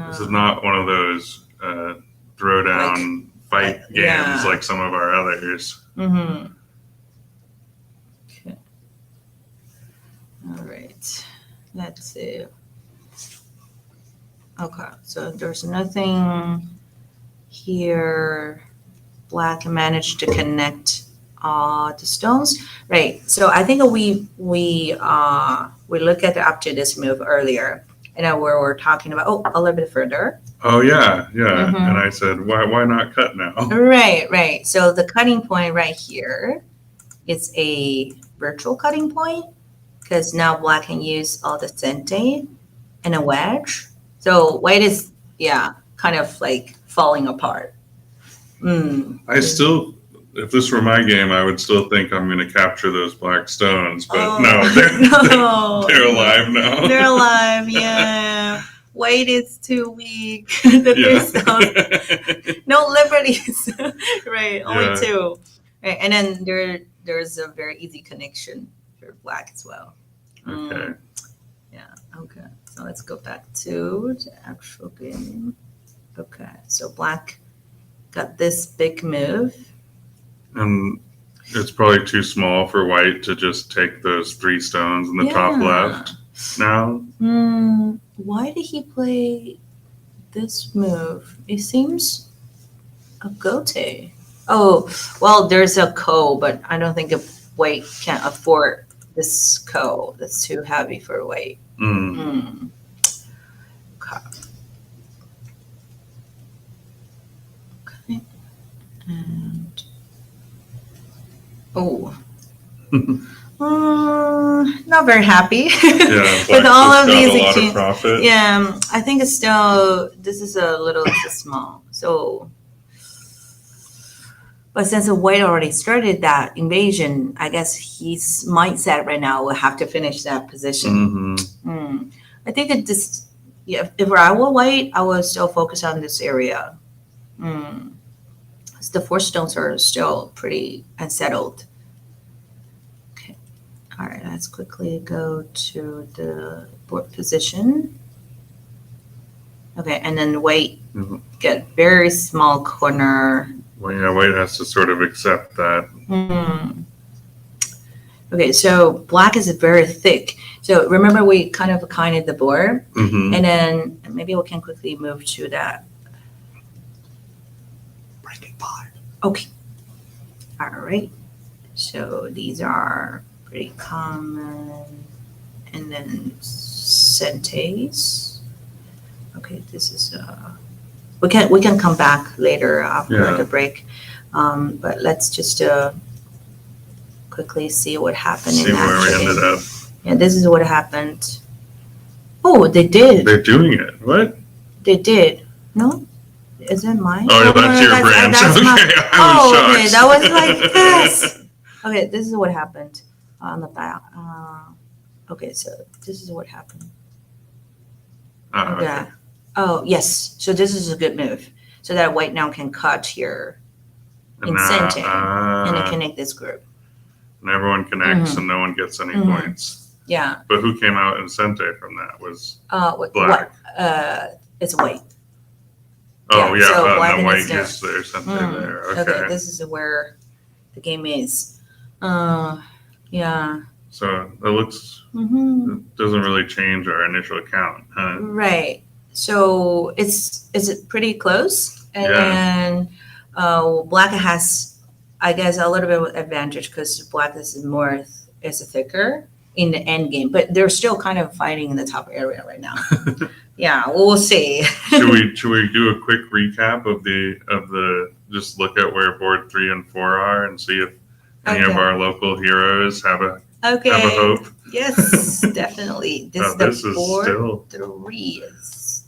this is not one of those throwdown fight games like some of our others. Mm-hmm. Okay. All right. Let's see. Okay, so there's nothing here. Black managed to connect the stones, right? So I think we look at up to this move earlier, and where we're talking about a little bit further. Oh yeah. And I said, why not cut now? Right. So the cutting point right here is a virtual cutting point because now black can use all the sente and a wedge. So white is, kind of like falling apart. I still, if this were my game, I would still think I'm going to capture those black stones. But they're alive now. They're alive, yeah. White is too weak. The three stones. No liberties. Right, only two. Right, and then there's a very easy connection for black as well. Okay. Okay. So let's go back to the actual game. Okay, so black got this big move. And it's probably too small for white to just take those three stones in the top left now. Why did he play this move? It seems a gote. Oh, well, there's a ko, but I don't think white can afford this ko. That's too heavy for white. Okay. Okay. And not very happy with all of these. A lot of profit. Yeah, I think it's still this is a little too small. So, but since the white already started that invasion, I guess his mindset right now will have to finish that position. I think it just if I were white, I would still focus on this area. The four stones are still pretty unsettled. Okay. All right, let's quickly go to the board position. Okay, and then white get very small corner. Well, white has to sort of accept that. Okay, so black is very thick. So remember we kind of kinded the board, Mm-hmm. and then maybe we can quickly move to that. Breaking 5. Okay. All right. So these are pretty common. And then Sentes. Okay, this is we can come back later after Yeah. the break. But let's just quickly see what happened See in where we actually. ended up. Yeah, this is what happened. Oh, they did. They're doing it. What? They did. No? Is it mine? Oh, no, that's no, your that's, branch. that's Okay, my- I was oh, shocked. okay. That was like this. Okay, this is what happened on the back. Okay, so this is what happened. Oh, Okay. okay. Oh, yes. So this is a good move. So that white now can cut here in Sente and it connect this group. And everyone connects Mhm. and no one gets any Mhm. points. Yeah. But who came out in Sente from that was What? black. It's white. Oh, Yeah, yeah. so black and the and white it's there. is their Sente Mm, there. okay. Okay. This is where the game is. Yeah. So it looks, Mm-hmm. it doesn't really change our initial count, huh? Right. So it's pretty close, and Yeah. then black has, I guess, a little bit of advantage because black is more is thicker in the end game, but they're still kind of fighting in the top area right now. Yeah, we'll see. should we do a quick recap of the just look at where board 3 and 4 are and see if any of Okay. our local heroes have a Okay. hope? Yes, definitely. This This is board still 3 is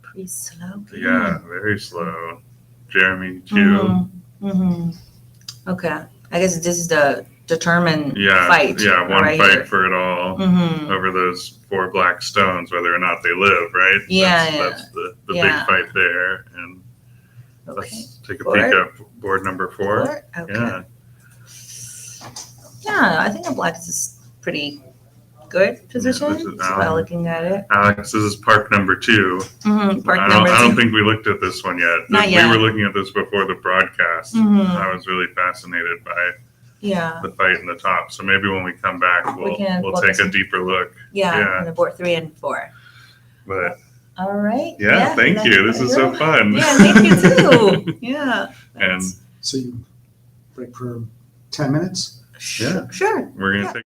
pretty slow. yeah, very slow. Jeremy too. Mm-hmm. Mm-hmm. Okay. I guess this is the determined Yeah, fight. yeah, one right fight here. for it all Mm-hmm. over those 4 black stones, whether or not they live, right? Yeah, That's the yeah. big fight there. And Okay. let's take a Board? peek at board number 4. 4? Okay. Yeah. Yeah, I think the black is pretty good position this is just by looking at it. Alex, this is park number 2. Mm-hmm. Park I number don't 2. think we looked at this one yet. Not yet. We were looking at this before the broadcast. Mhm. I was really fascinated by Yeah. the fight in the top. So maybe when we come back, we'll focus take a on- deeper look. Yeah, Yeah. on the board 3 and 4. But All right. yeah, thank you. This is so fun. Yeah, thank you too. Yeah. And So you break for 10 minutes? Yeah. Sure. we're gonna Yeah. take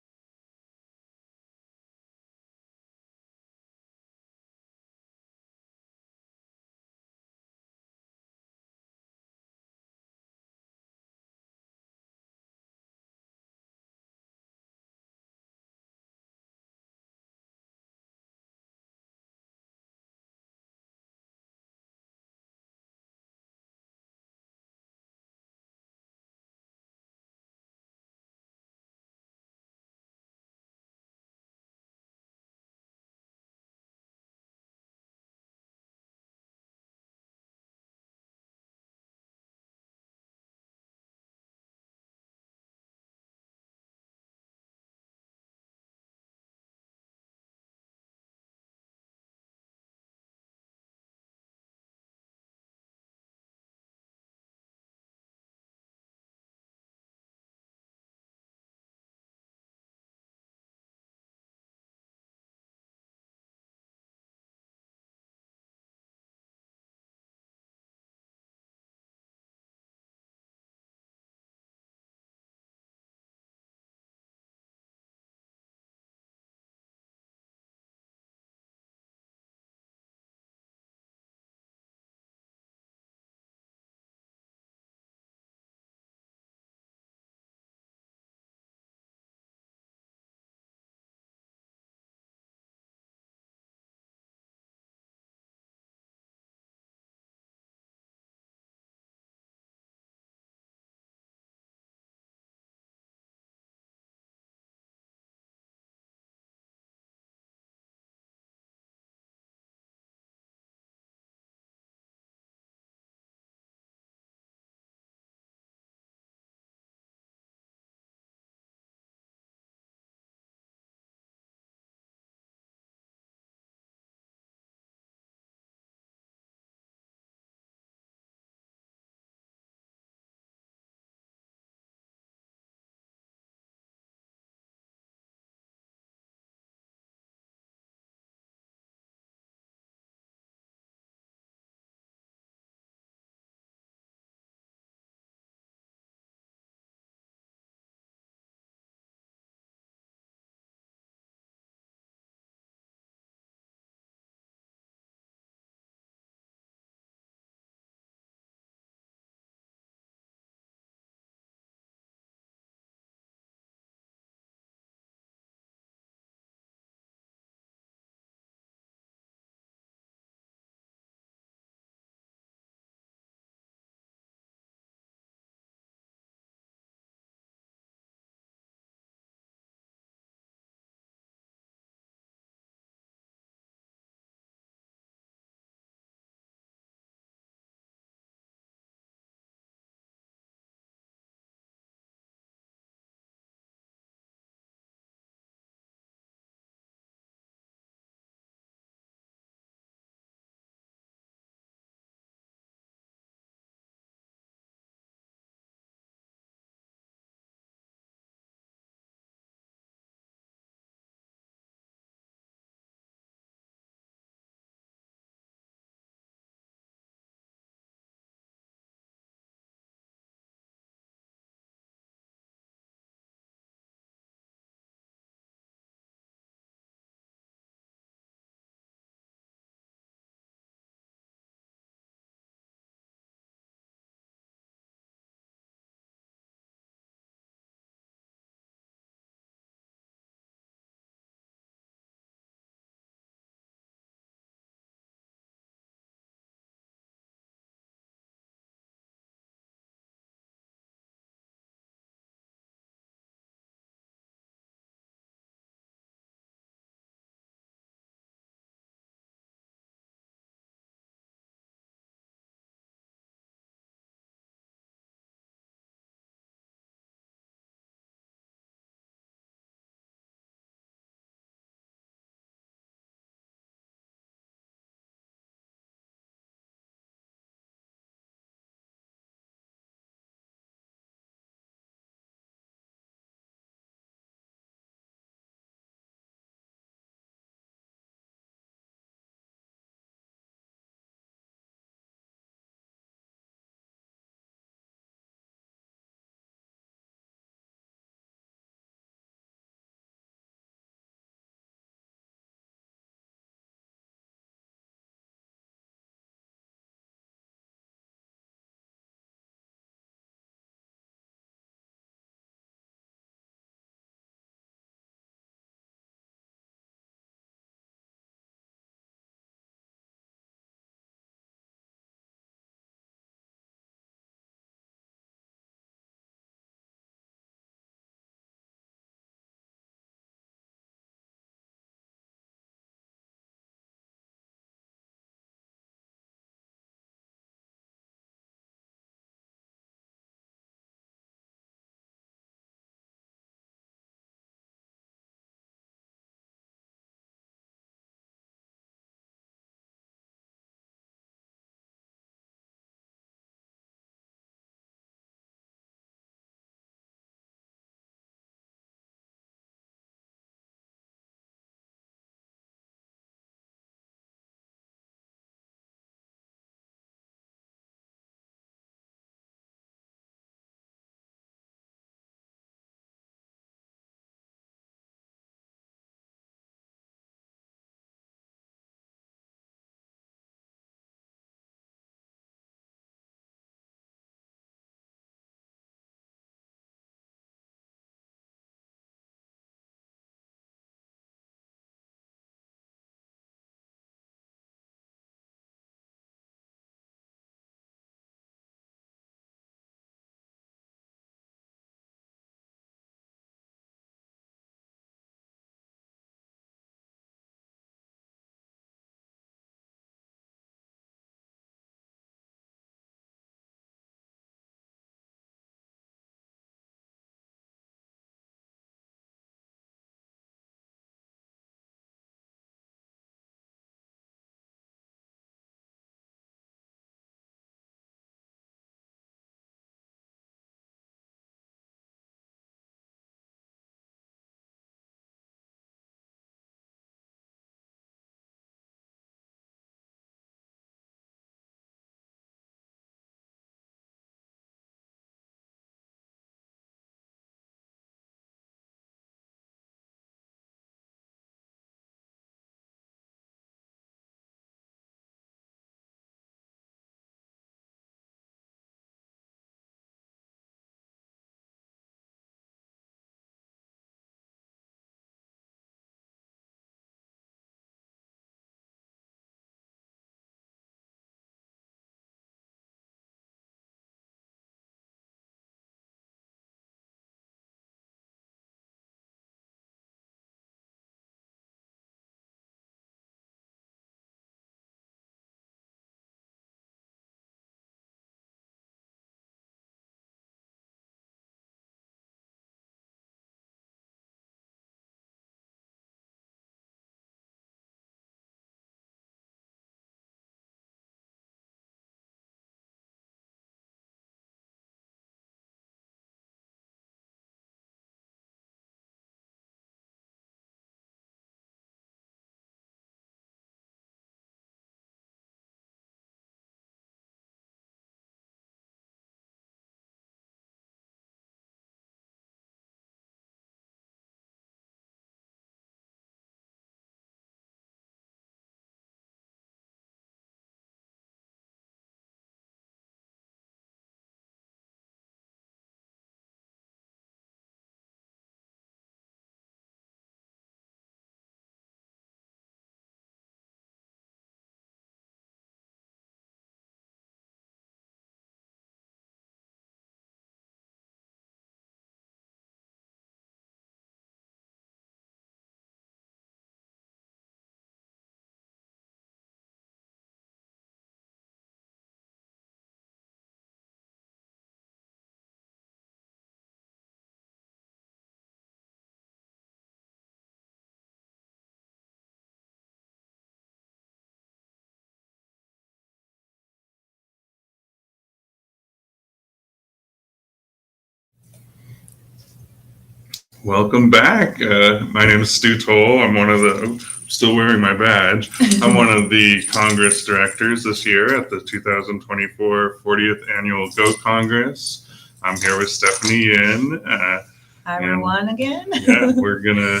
Welcome back. My name is Stu Toll. I'm still wearing my badge. I'm one of the Congress directors this year at the 2024 40th Annual Go Congress. I'm here with Stephanie Yin. Hi, everyone, again. Yeah, we're going to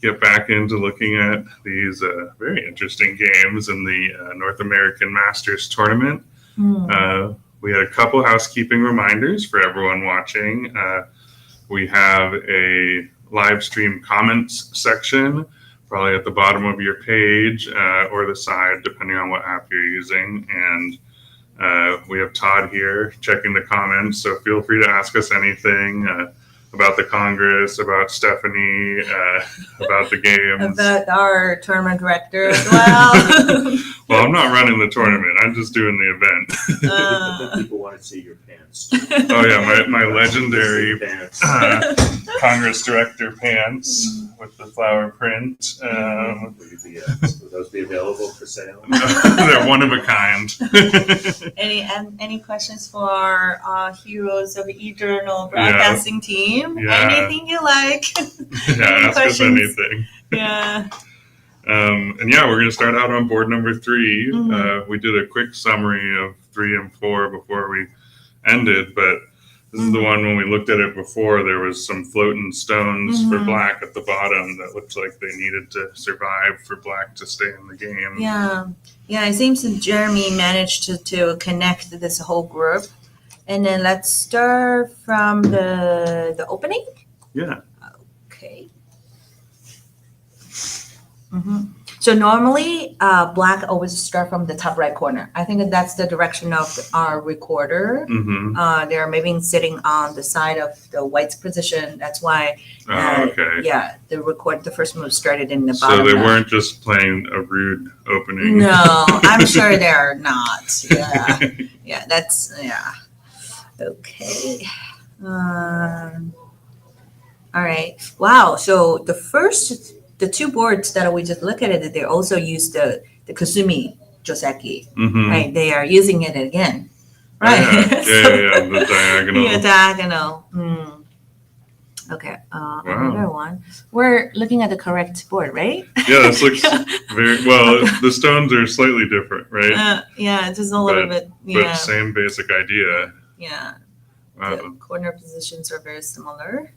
get back into looking at these very interesting games in the North American Masters Tournament. We had a couple housekeeping reminders for everyone watching. We have a live stream comments section, probably at the bottom of your page or the side, depending on what app you're using. And we have Todd here checking the comments, so feel free to ask us anything about the Congress, about Stephanie, about the games. About our tournament director as well. Well, I'm not running the tournament. I'm just doing the event. I think people want to see your pants. Oh, yeah, my legendary pants. Congress director pants with the flower print. Will those be available for sale? They're one of a kind. Any questions for our heroes of e-journal broadcasting team? Yeah. Anything you like? Yeah, ask us anything. Yeah. And yeah, we're going to start out on board number 3. Mm-hmm. We did a quick summary of 3 and 4 before we ended, but this is the one when we looked at it before, there was some floating stones for black at the bottom that looked like they needed to survive for black to stay in the game. Yeah. It seems that Jeremy managed to connect this whole group. And then let's start from the opening. Yeah. Okay. So normally, black always start from the top right corner. I think that's the direction of our recorder. They're maybe sitting on the side of the white's position. That's why. Okay. Yeah, the first move started in the bottom. So they left. weren't just playing a rude opening. No, I'm sure they're not. Yeah, yeah. Okay. All right. Wow. So the 2 boards that we just looked at it, they also use the Kasumi Joseki, right? They are using it again, right? Yeah, the diagonal. Yeah, diagonal. Okay, another one. We're looking at the correct board, right? Yeah, this looks very well. The stones are slightly different, right? Yeah, just a little bit. But Yeah, same basic idea. yeah. Wow. The corner positions are very similar.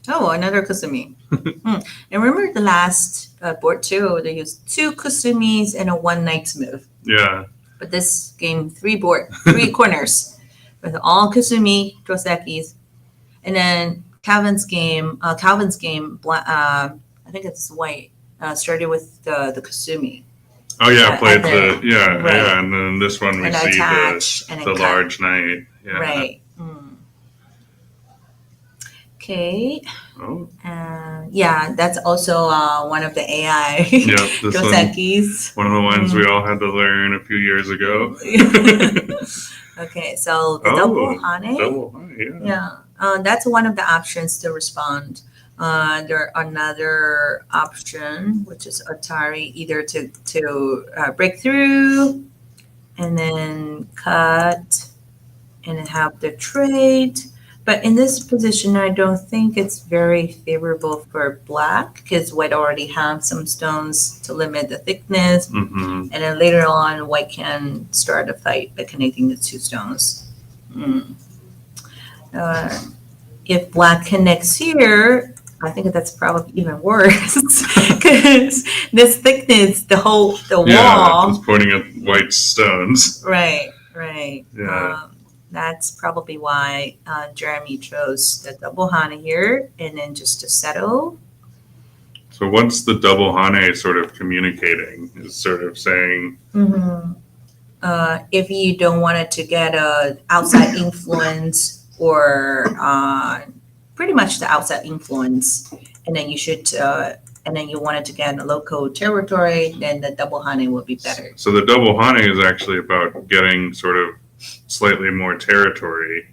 Oh, another Kasumi. And remember the last board too, they used 2 Kasumis and a 1 knight's move. Yeah. But this game, 3 corners with all Kasumi, Josekis. And then Calvin's game, I think it's white, started with the Kasumi. Oh yeah, played right. yeah, and then this one we And see attach and the then cut. large knight. Yeah. Right. Okay. Oh. Yeah, that's also one of the AI Yep, this Josekis. one of the ones we all had to learn a few years ago. Okay, so the double hane. Double hane, yeah. Yeah, that's one of the options to respond. There another option, which is Atari, either to break through and then cut and then have the trade. But in this position, I don't think it's very favorable for black because white already have some stones to limit the thickness. And then later on, white can start a fight by connecting the 2 stones. If black connects here, I think that's probably even worse because this thickness, the wall. Yeah, it's pointing at white stones. Right. Yeah. That's probably why Jeremy chose the double hane here, and then just to settle. So what's the double hane sort of communicating? Is sort of saying, if you don't want it to get a outside influence or pretty much the outside influence, and then you should, and then you want it to get a local territory, then the double hane would be better. So the double hane is actually about getting sort of slightly more territory.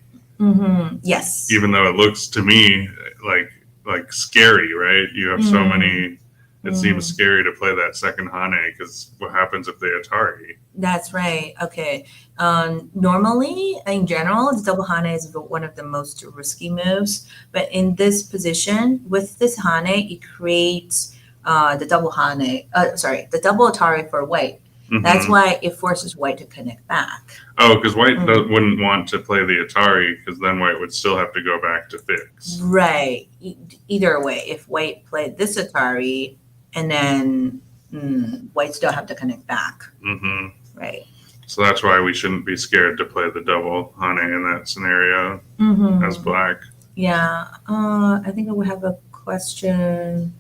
Yes. Even though it looks to me like scary, right? You have so many it seems scary to play that second Hane because what happens if they Atari? That's right. Okay. Normally, in general, the double Hane is one of the most risky moves. But in this position, with this Hane, it creates the double Hane. The double Atari for white. That's why it forces white to connect back. Oh, because white wouldn't want to play the Atari because then white would still have to go back to fix. Right. Either way, if white played this Atari and then white still have to connect back. Right. So that's why we shouldn't be scared to play the double Hane in that scenario as black. Yeah. I think we have a question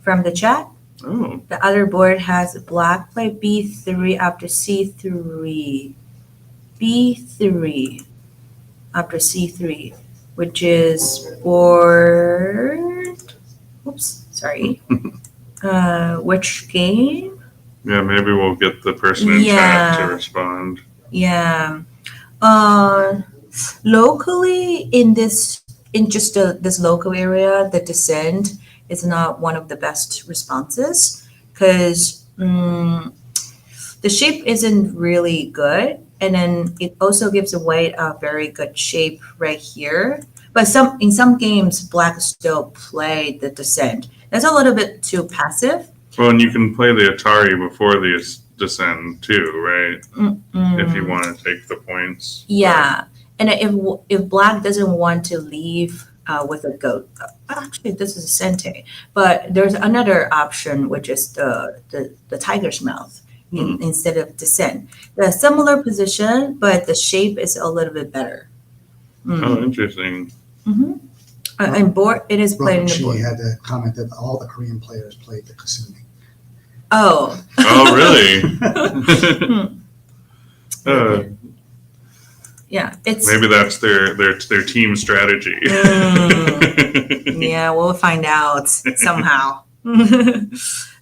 from the chat. Oh. The other board has black play b3 after c3. b3 after c3, which is board. Oops, sorry. Which game? Yeah, maybe we'll get the person in chat to respond. Yeah. Locally, in this local area, the descent is not one of the best responses because the shape isn't really good, and then it also gives white a very good shape right here. But in some games, black still play the descent. That's a little bit too passive. Well, and you can play the Atari before the descend too, right? If you want to take the points. Yeah, and if black doesn't want to leave with a goat, actually this is a sente, but there's another option which is the tiger's mouth instead of descent. The similar position, but the shape is a little bit better. Oh, interesting. And board, it is played in the board. She had to comment that all the Korean players played the kasumi. Oh. Oh, really? Yeah, it's maybe that's their team strategy. Yeah, we'll find out somehow.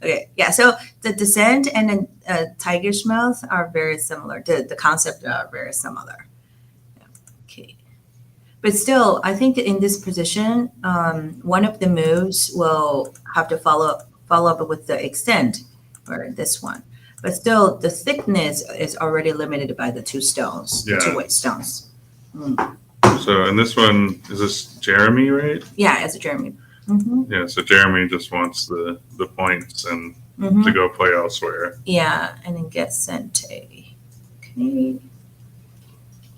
Okay, yeah. So the descent and then tiger's mouth are very similar. The concept are very similar. Yeah. Okay, but still, I think in this position, one of the moves will have to follow up with the extend, or this one. But still, the thickness is already limited by the two stones, the two white stones. So, and this one, is this Jeremy, right? Yeah, it's a Jeremy. Yeah, so Jeremy just wants the points and to go play elsewhere. Yeah, and then get sente. Okay.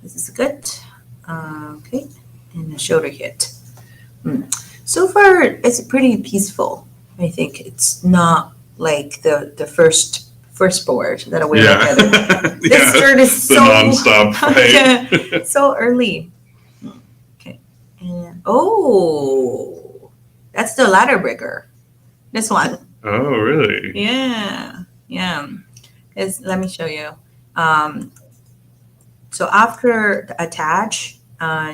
This is good. Okay, and a shoulder hit. So far, it's pretty peaceful. I think it's not like the first board that we look at it. This turn is the so nonstop fight. so early. Okay, and that's the ladder breaker. This one. Oh, really? Yeah. Let me show you. So after the attach,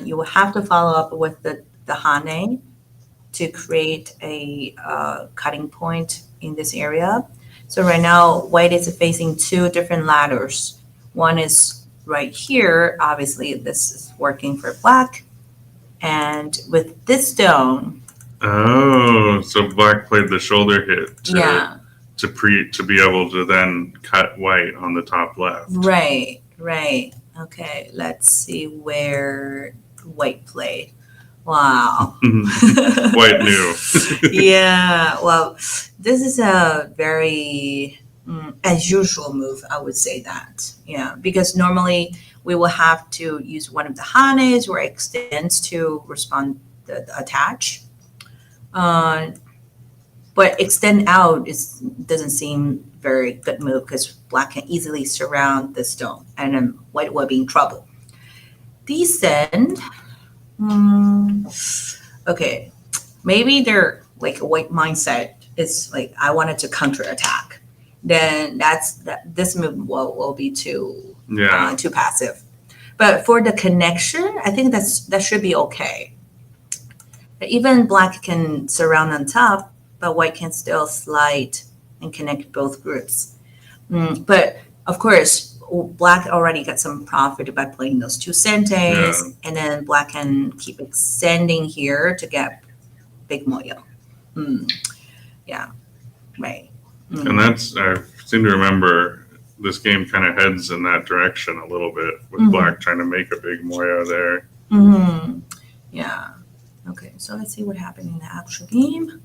you will have to follow up with the hane to create a cutting point in this area. So right now, white is facing two different ladders. One is right here. Obviously, this is working for black. And with this stone. Oh, so black played the shoulder hit to be able to then cut white on the top left. Right. Okay, let's see where white played. Wow. White knew. Yeah, well, this is a very as usual move, I would say that. Yeah, because normally we will have to use one of the hanes or extends to respond the attach. But extend out doesn't seem very good move because black can easily surround the stone and then white will be in trouble. Descend. Okay, maybe they're like a white mindset. It's like I wanted to counterattack. Then this move will be too passive. But for the connection, I think that should be okay. Even black can surround on top, but white can still slide and connect both groups. But of course, black already got some profit by playing those two sentes, and then black can keep extending here to get big moyo. Yeah. Right. And that's, I seem to remember this game kind of heads in that direction a little bit with Mhm. black trying to make a big moya there. Mm-hmm. Yeah. Okay, so let's see what happened in the actual game.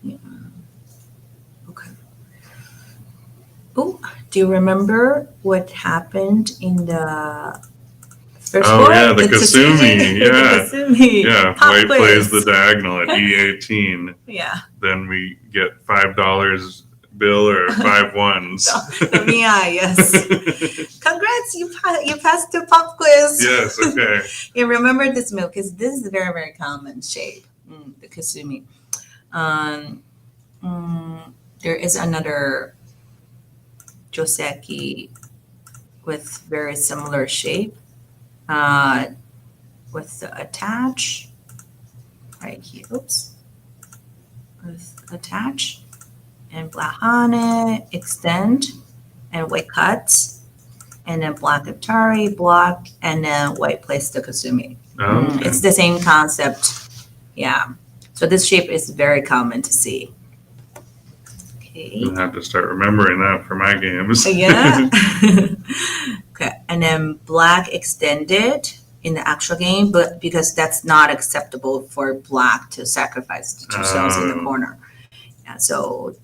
Yeah. Okay. Oh, do you remember what happened in the first Oh, board? yeah, the Kasumi, The yeah. Kasumi. Yeah, Pop white quiz. plays the diagonal at E18. Yeah. Then we get $5 bill or 5 ones. The Mia, yes. Congrats, you passed the pop quiz. Yes, okay. You remember this move because this is a very, very common shape, the Kasumi. There is another Joseki with very similar shape with the attach right here. Oops. With attach and Blahane, extend, and white cuts, and then black Atari, block, and then white place the Kasumi. Okay. It's the same concept. Yeah. So this shape is very common to see. Okay. I'll have to start remembering that for my games. Yeah. Okay. And then black extended in the actual game, but because that's not acceptable for black to sacrifice the 2 stones in the Oh. corner. Yeah. So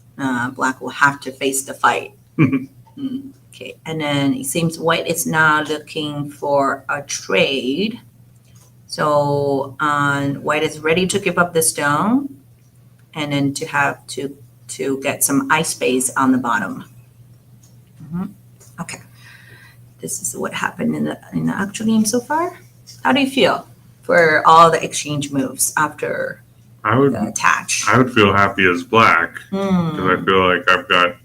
black will have to face the fight. Okay. And then it seems white is now looking for a trade. So white is ready to give up the stone and then to have to get some ice space on the bottom. Okay. This is what happened in the actual game so far. How do you feel for all the exchange moves after the attach? I would feel happy as black Mm. because I feel like I've got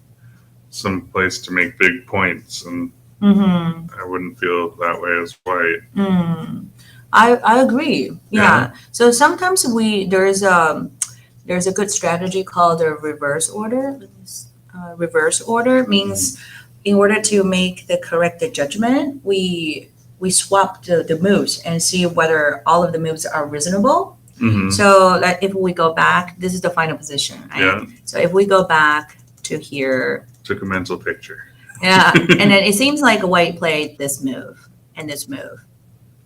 some place to make big points, and Mm-hmm. I wouldn't feel that way as white. Mm. I agree. Yeah. So sometimes there's a good strategy called a reverse order. Reverse order means in order to make the correct judgment, we swap the moves and see whether all of the moves are reasonable. Mm-hmm. So like if we go back, this is the final position, right? Yeah. So if we go back to here, Took a mental picture. yeah, and then it seems like white played this move and this move,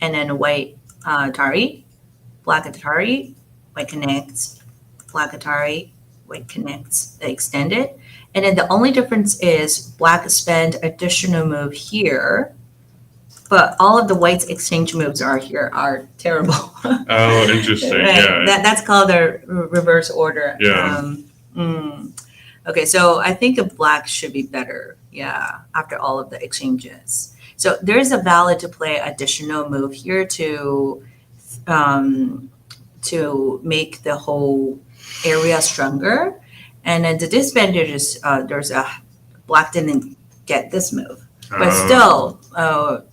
and then white Atari, black Atari, white connects, black Atari, white connects, they extend it, and then the only difference is black spend additional move here, but all of the white's exchange moves are terrible. Oh, interesting. Right. Yeah. That's called a reverse order. Yeah. Okay, so I think a black should be better. Yeah, after all of the exchanges. So there is a valid to play additional move here to make the whole area stronger. And then the disadvantage is there's a black didn't get this move. But still,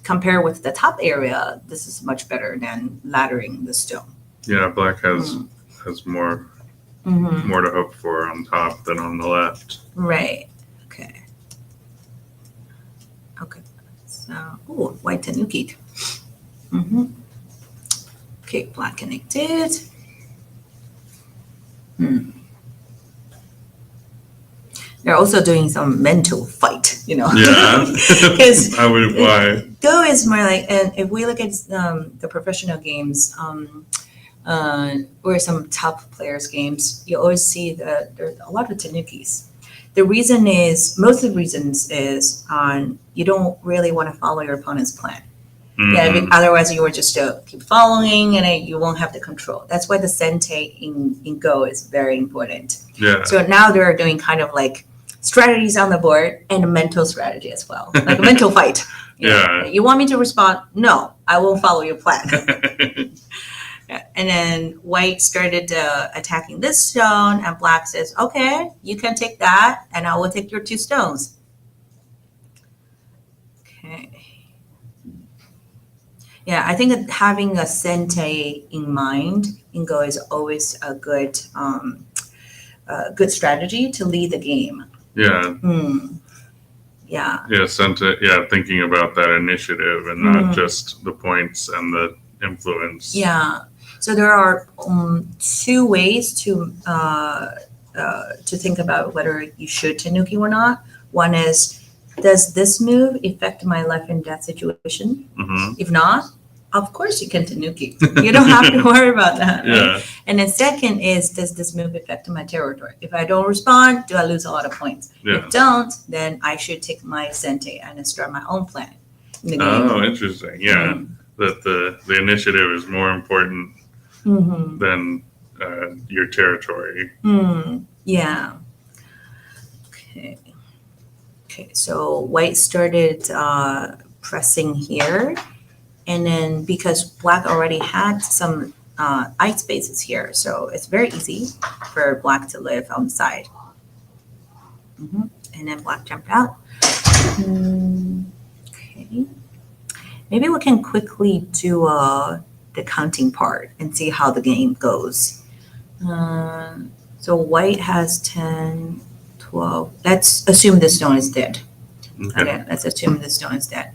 compare with the top area, this is much better than laddering the stone. Yeah, black has more more to hope for on top than on the left. Right. Okay. Okay. So, white tanuki. Okay, black connected. They're also doing some mental fight, Yeah. Because I would. Why? Go is more like, and if we look at the professional games, or some top players' games, you always see that there's a lot of tanukis. The reason is, most of the reasons is you don't really want to follow your opponent's plan. Yeah, otherwise you will just keep following and you won't have the control. That's why the sente in Go is very important. Yeah. So now they're doing kind of like strategies on the board and a mental strategy as well, like a mental fight. Yeah. You want me to respond? No, I won't follow your plan. And then white started attacking this stone, and black says, okay, you can take that, and I will take your 2 stones. Okay. Yeah, I think that having a sente in mind in Go is always a good strategy to lead the game. Yeah. Yeah. Yeah, thinking about that initiative and not just the points and the influence. Yeah. So there are 2 ways to to think about whether you should Tanuki or not. One is, does this move affect my life and death situation? Hmm. If not, of course you can Tanuki. You don't have to worry about that. Right? Yeah. And then second is, does this move affect my territory? If I don't respond, do I lose a lot of points? Yeah. If don't, then I should take my Sente and start my own plan in the game. Oh, interesting. Yeah. That the initiative is more important Mm-hmm. than your territory. Yeah. Okay. Okay. So white started pressing here, and then because black already had some ice spaces here, so it's very easy for black to live on the side. And then black jumped out. Okay. Maybe we can quickly do the counting part and see how the game goes. So white has 10, 12. Let's assume the stone is dead. Okay, let's assume the stone is dead.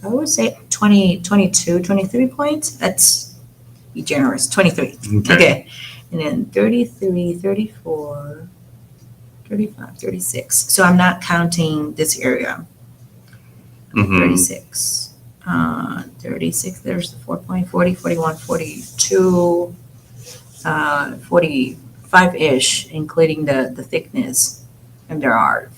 I would say 20, 22, 23 points. That's be generous. 23. Okay. And then 33, 34, 35, 36. So I'm not counting this area. 36. 36, there's the 4 point, 40, 41, 42, 45-ish, including the thickness. And there are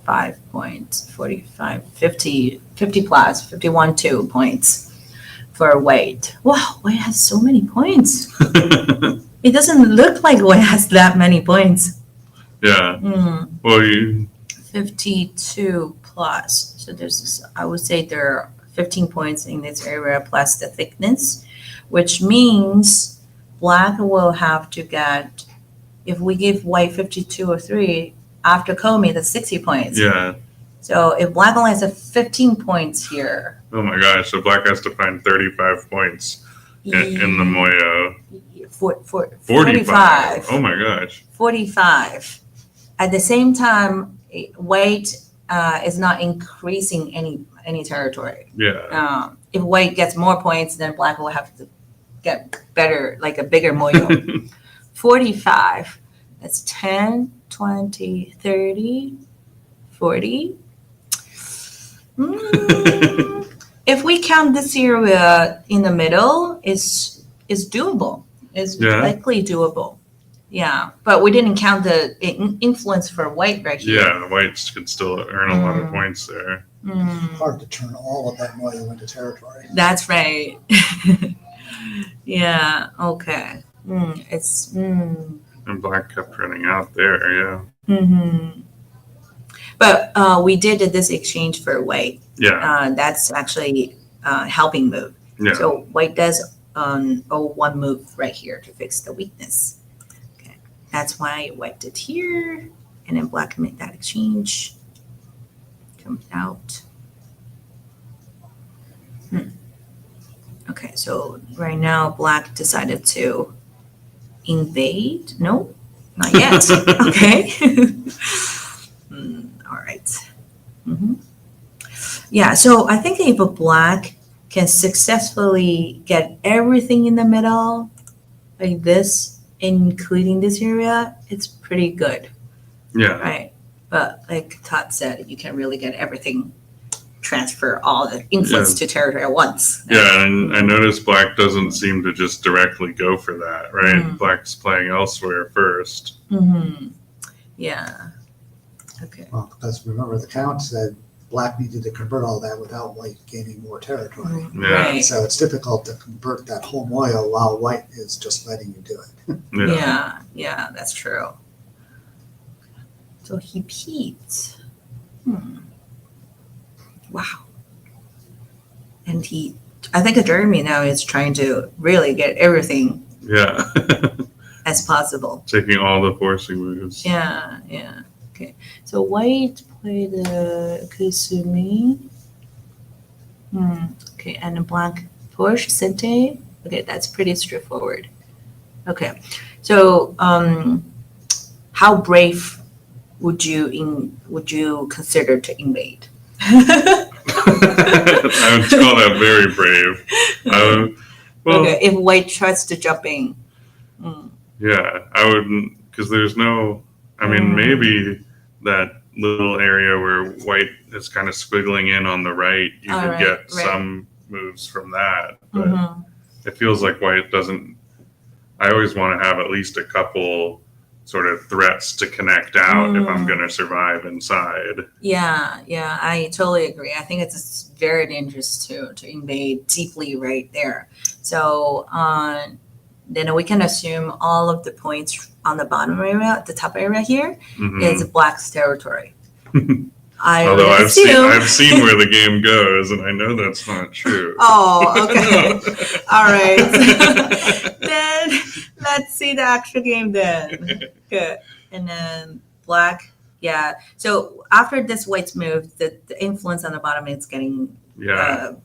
5 points, 45, 50 plus, 51, 2 points for weight. Wow, weight has so many points. It doesn't look like weight has that many points. Yeah. Well, 52 plus. So there's this, I would say there are 15 points in this area plus the thickness, which means black will have to get, if we give white 52 or 3, after Komi, that's 60 points. Yeah. So if black only has a 15 points here. Oh my gosh. So black has to find 35 points in the Moyo. 45. Oh my gosh. 45. At the same time, white is not increasing any territory. Yeah. If white gets more points, then black will have to get better, like a bigger moyo. 45. That's 10, 20, 30, 40. If we count this area in the middle, is doable. It's likely doable. Yeah, but we didn't count the influence for white right here. Yeah, whites could still earn a lot of points there. Hard to turn all of that moyo into territory. That's right. Yeah, okay. And black kept running out there, But we did this exchange for white. Yeah. That's actually helping move. Yeah. So white does one move right here to fix the weakness. Okay, that's why white did here, and then black made that exchange. Comes out. Okay, so right now black decided to invade. No, not yet. Okay. All right. Yeah, so I think if a black can successfully get everything in the middle, like this, including this area, it's pretty good. Yeah. Right. But like Todd said, you can really get everything, transfer all the influence to territory at once. Yeah, and I noticed black doesn't seem to just directly go for that, right? Black's playing elsewhere first. Yeah. Okay. Well, because remember the count said black needed to convert all that without white gaining more territory. Yeah. Right. So it's difficult to convert that whole moyo while white is just letting you do it. Yeah, that's true. So he peaked. Wow. And I think Jeremy now is trying to really get everything Yeah. as possible. Taking all the forcing moves. Yeah. Okay. So white played Kusumi. Okay, and a black push Sente. Okay, that's pretty straightforward. Okay, so how brave would you consider to invade? I would call that very brave. Well, Okay, if white tries to jump in. yeah, I wouldn't, because there's no, I mean, maybe that little area where white is kind of squiggling in on the right, you All could right, get right. some moves from that. But Mhm. it feels like white doesn't, I always want to have at least a couple sort of threats to connect out if I'm going to survive inside. Yeah, I totally agree. I think it's very dangerous to invade deeply right there. So then we can assume all of the points on the bottom area, the top area here, is Black's territory. I Although would assume. I've seen where the game goes, and I know that's not true. Oh, okay. All right. Then let's see the actual game then. Good. And then Black, yeah. So after this white's move, the influence on the bottom is getting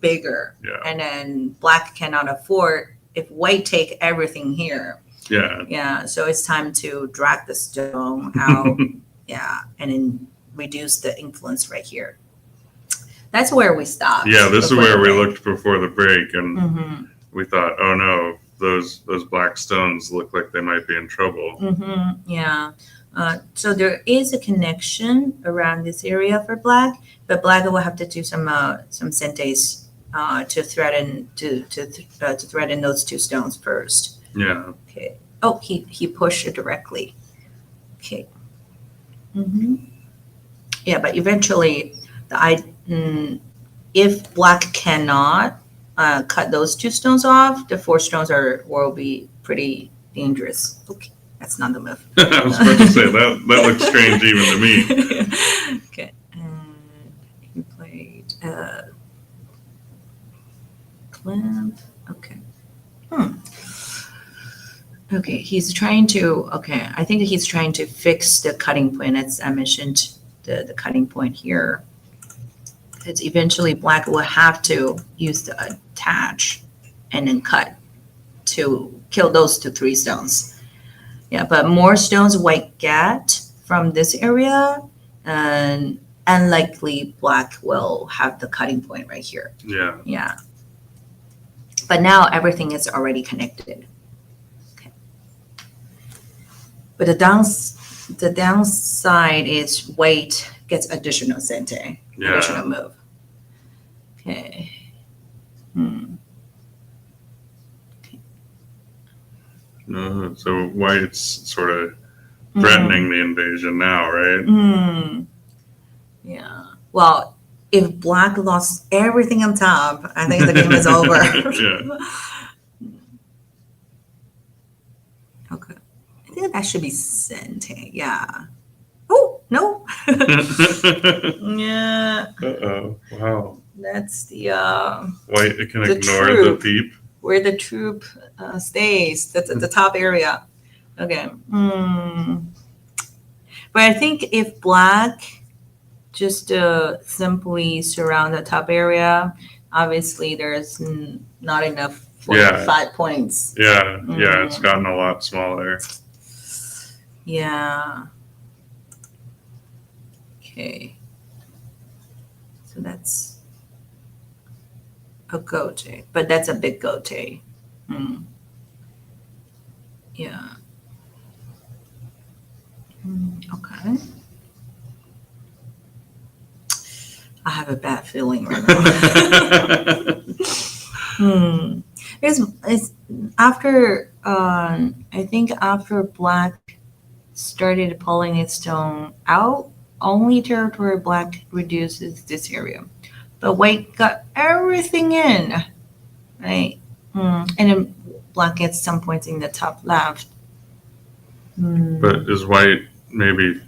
bigger. Yeah. And then Black cannot afford, if white take everything here. Yeah. Yeah. So it's time to drag the stone out. Yeah. And then reduce the influence right here. That's where we stopped. Yeah, this is before where the we break. looked before the break, and Mhm. we thought, oh no, those black stones look like they might be in trouble. Yeah. So there is a connection around this area for Black, but Black will have to do some sentes to threaten those two stones first. Yeah. Okay. Oh, he pushed it directly. Okay. Yeah, but eventually, if Black cannot cut those two stones off, the four stones will be pretty dangerous. Okay, that's not the move. I was about to say that looks strange even to me. Okay, he played clamp. Okay. Okay, he's trying to. Okay, I think he's trying to fix the cutting point, as I mentioned. The cutting point here. It's eventually Black will have to use the attach and then cut to kill those 3 stones. Yeah, but more stones white get from this area, and unlikely Black will have the cutting point right here. Yeah. Yeah. But now everything is already connected. Okay. But the downside is white gets additional sente, additional move. Okay. So white's sort of threatening the invasion now, right? Yeah. Well, if Black lost everything on top, I think the game is over. Yeah. Okay. I think that should be sente. Yeah. Oh, no. Yeah. Uh-oh. Wow. That's the White can the ignore troop. the peep. where the troop stays. That's at the top area. Okay. But I think if Black just simply surround the top area, obviously there's not enough for 5 points. Yeah, it's gotten a lot smaller. Yeah. Okay. So that's a gote, but that's a big gote. Yeah. Okay. I have a bad feeling right now. It's after I think after Black started pulling its stone out, only territory Black reduces this area, but white got everything in, right? And then Black gets some points in the top left. But is white maybe?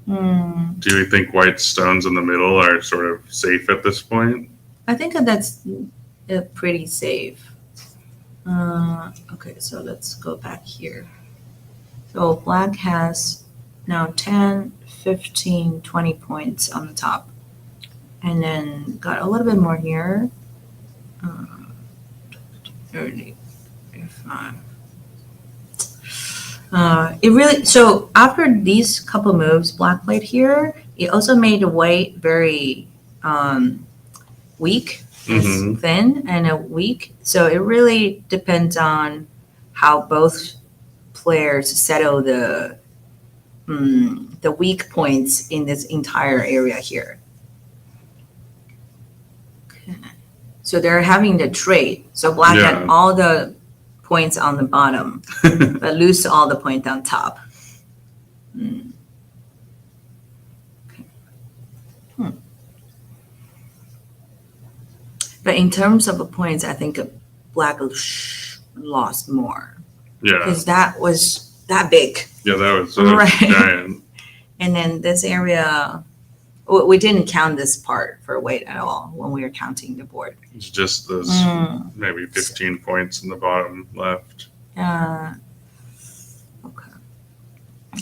Do you think white's stones in the middle are sort of safe at this point? I think that's pretty safe. Okay, so let's go back here. So Black has now 10, 15, 20 points on the top. And then got a little bit more here. 30, 35. So after these couple moves Black played here, it also made the white very weak is Mhm. thin and a weak. So it really depends on how both players settle the weak points in this entire area here. Okay. So they're having the trade. So black Yeah. had all the points on the bottom, but lose all the points on top. Mm. Okay. But in terms of the points, I think black lost more Yeah. because that was that big. Yeah, that was Right. giant. And then this area, we didn't count this part for weight at all when we were counting the board. It's just this maybe 15 points in the bottom left. Okay.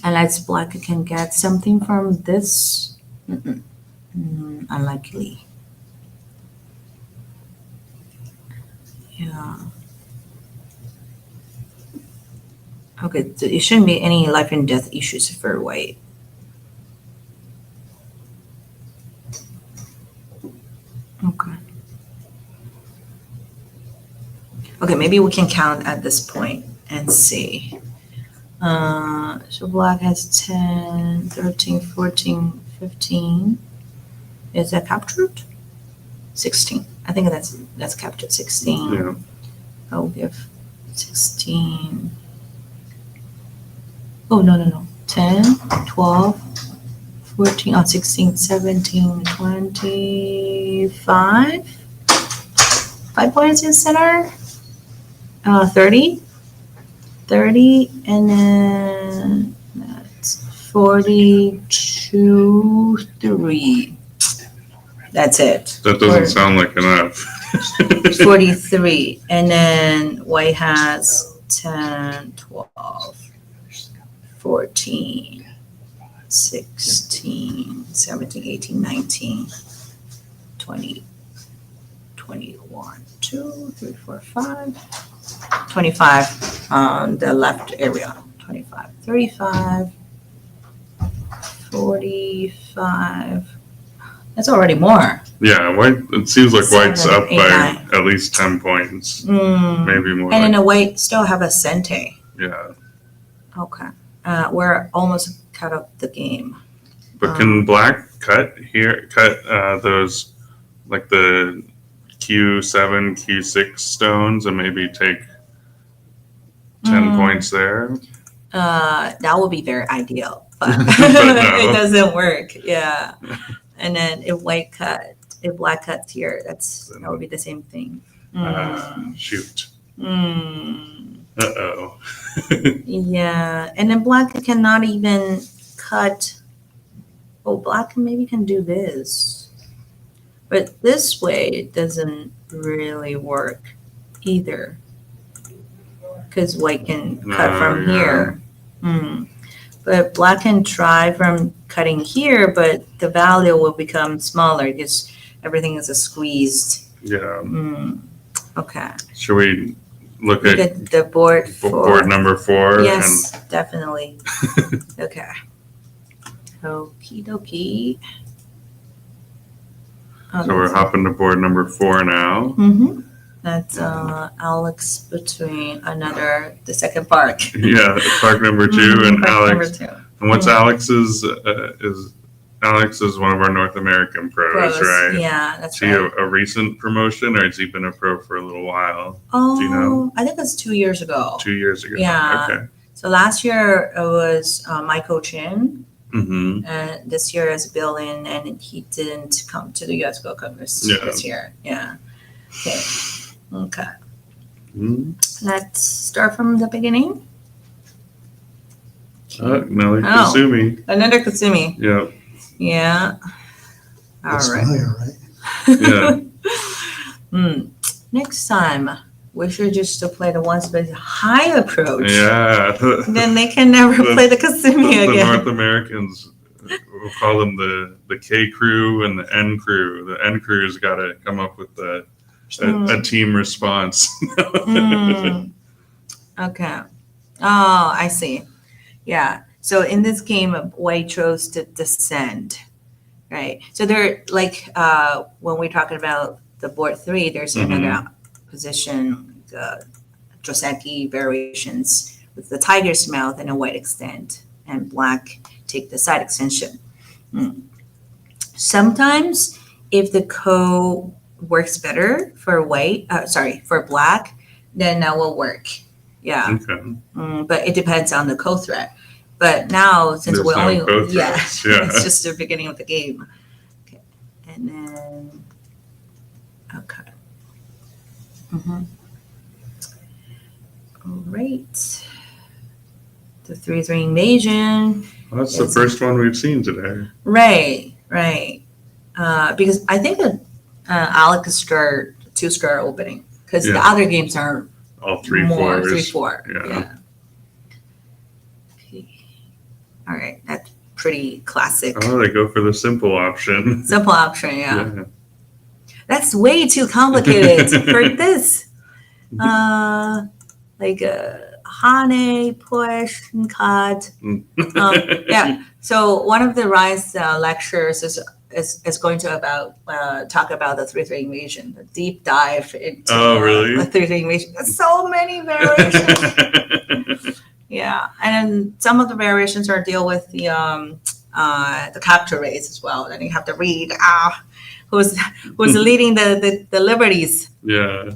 Unless black can get something from this. Unlikely. Yeah. Okay, so it shouldn't be any life and death issues for white. Okay. Okay, maybe we can count at this point and see. So black has 10, 13, 14, 15. Is that captured? 16. I think that's captured. 16. Yeah. I'll give 16. Oh, no. 10, 12, 14, 16, 17, 25. 5 points in center. 30. 30, and then that's 42, 3. That's it. That doesn't sound like enough. 43. And then white has 10, 12, 14, 16, 17, 18, 19, 20, 21, 2, 3, 4, 5, 25 on the left area. 25, 35, 45. That's already more. Yeah, white. It seems like white's 7, up 8, by 9. at least 10 points, maybe more. And in a way, still have a cente. Yeah, Okay. We're almost cut up the game. but can black cut those like the Q7, Q6 stones and maybe take 10 points there? That would be very ideal, but But no. it doesn't work. Yeah. And then if black cuts here, that would be the same thing. Shoot. Mm. Uh-oh. Yeah. And then black cannot even cut. Oh, black maybe can do this. But this way, it doesn't really work either. Because white can cut from here. But black can try from cutting here, but the value will become smaller because everything is squeezed. Yeah. Okay. Should we look Look at at the board for board number 4? Yes, definitely. Okay. Okie dokie. So we're hopping to board number 4 now. That's Alex between the second park. Yeah, park number 2 and Park Alex. number 2. And what's Alex's? Alex is one of our North American pros, right? Yeah, that's Is he right. a recent promotion, or has he been a pro for a little while? Oh, do you know? I think it's 2 years ago. 2 years ago. Yeah. Okay. So last year it was Michael Chin, Mm-hmm. and this year is Bill Lin, and he didn't come to the U.S. Go Congress this year. Yeah. Okay. Mm-hmm. Let's start from the beginning. Nelly Oh. Kasumi. Another Kasumi. Yeah. Yeah. All It's right. familiar, right? Yeah. Next time, we should just play the ones with high approach. Yeah. Then they can never play the Kasumi The again. North Americans, we'll call them the K crew and the N crew. The N crew's got to come up with a team response. Okay. Oh, I see. Yeah. So in this game, white chose to descend, right? So they're like when we're talking about the board 3, there's another position, the Joseki variations with the tiger's mouth and a white extent, and black take the side extension. Sometimes if the code works better for for black, then that will work. Yeah. Okay. But it depends on the code thread. But now, since There's we're no only, code yeah, threads, yeah. it's just the beginning of the game. Okay. And then, okay. All right. The 3-3 invasion. Well, that's the first one we've seen today. Right. Because I think that Alex is 2-star opening, because the other games are all 3 more 4s. 3-4. Yeah. Okay. All right. That's pretty classic. Oh, they go for the simple option. Simple option, yeah. That's way too complicated for this. Like a Hane, push, and cut. Yeah. So one of the Rise lectures is going to talk about the 3-3 invasion, the deep dive into the 3-3 invasion. There's so many variations. Yeah, and then some of the variations are deal with the capture rates as well. Then you have to read who's leading the liberties. Yeah.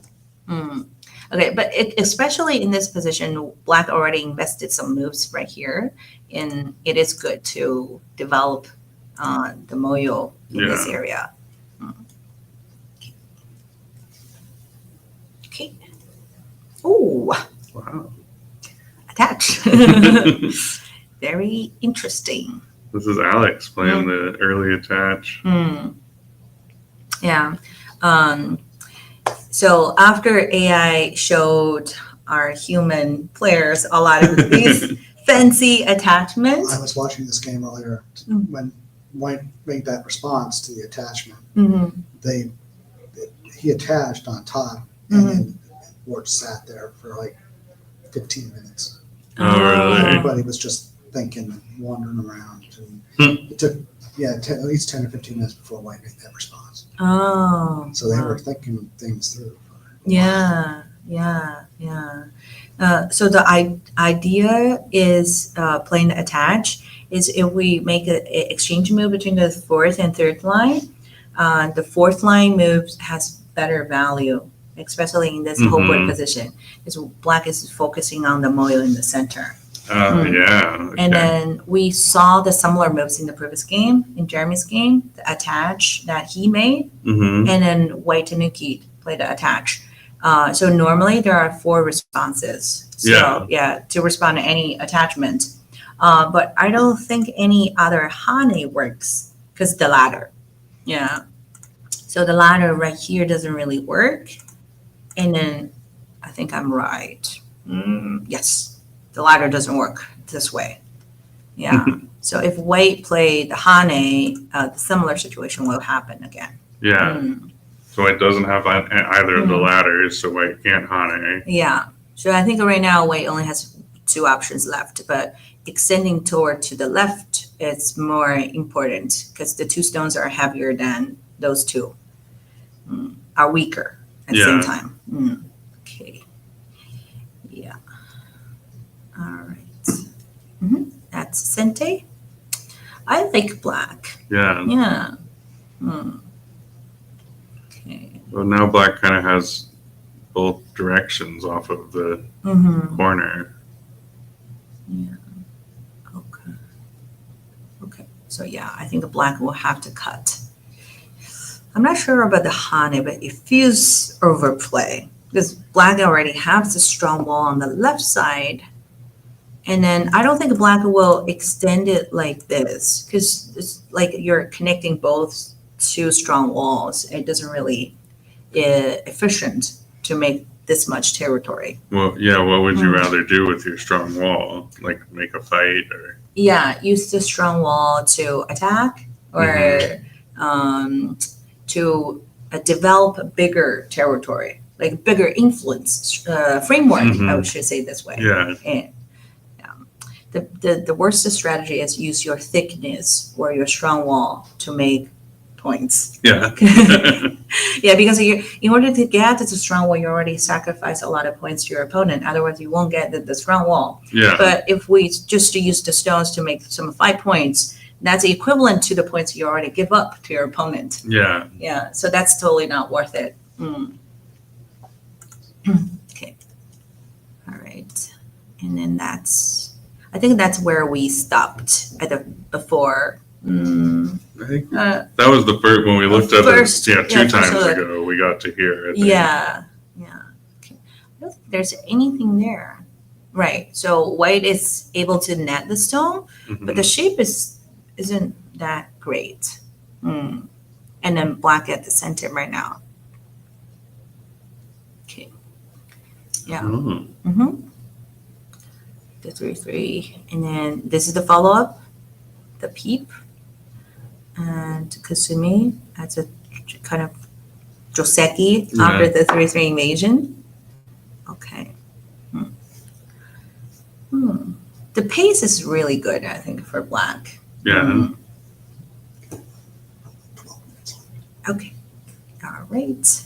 Okay, but especially in this position, black already invested some moves right here, and it is good to develop the moyo in this area. Okay. Oh. Wow. Attach. Very interesting. This is Alex playing the early attach. Yeah. So after AI showed our human players a lot of these fancy attachments. I was watching this game earlier when White made that response to the attachment. He attached on top, and then Ward sat there for like 15 minutes. Oh, really? Everybody was just thinking and wandering around. And it took at least 10 or 15 minutes before White made that response. Oh. So they were thinking things through. Yeah. So the idea is playing the attach is if we make an exchange move between the 4th and 3rd line, the 4th line moves has better value, especially in this whole board position, because black is focusing on the moyo in the center. Yeah. Okay. And then we saw the similar moves in the previous game, in Jeremy's game, the attach that he made, and then White Tanuki played the attach. So normally there are 4 responses. So to respond to any attachment. But I don't think any other Hane works because the ladder. Yeah. So the ladder right here doesn't really work. And then I think I'm right. Yes. The ladder doesn't work this way. Yeah. So if White played the Hane, the similar situation will happen again. Yeah. So White doesn't have either of the ladders, so White can't Hane. Yeah. So I think right now White only has 2 options left, but extending toward to the left is more important because the 2 stones are heavier than those 2, are weaker at the same time. Okay. Yeah. All right. That's Sente. I like black. Yeah. Okay. Well, now black kind of has both directions off of the corner. Yeah. Okay. So yeah, I think black will have to cut. I'm not sure about the Hane, but it feels overplay because black already has a strong wall on the left side. And then I don't think black will extend it like this because it's like you're connecting both 2 strong walls. It doesn't really efficient to make this much territory. Well, yeah, what would you rather do with your strong wall? Like make a fight or? Yeah, use the strong wall to attack or to develop a bigger territory, like bigger influence framework, I should say this way. Yeah. And, the worst strategy is use your thickness or your strong wall to make points. Yeah. Yeah, because in order to get the strong wall, you already sacrifice a lot of points to your opponent. Otherwise, you won't get the strong wall. Yeah. But if we just use the stones to make some 5 points, that's equivalent to the points you already give up to your opponent. Yeah. Yeah, so that's totally not worth it. Okay. All right. And then I think that's where we stopped at the before. I think that was the first when we looked at First, it. Yeah, two first times look. ago we got to here. I think. Yeah. Okay. I don't think there's anything there. Right. So white is able to net the stone, but the shape isn't that great. And then black at the center right now. Okay. Yeah. The 3-3. And then this is the follow-up, the peep. And Kasumi adds a kind of Joseki after the 3-3 invasion. Okay. The pace is really good, I think, for black. Yeah. Okay. All right.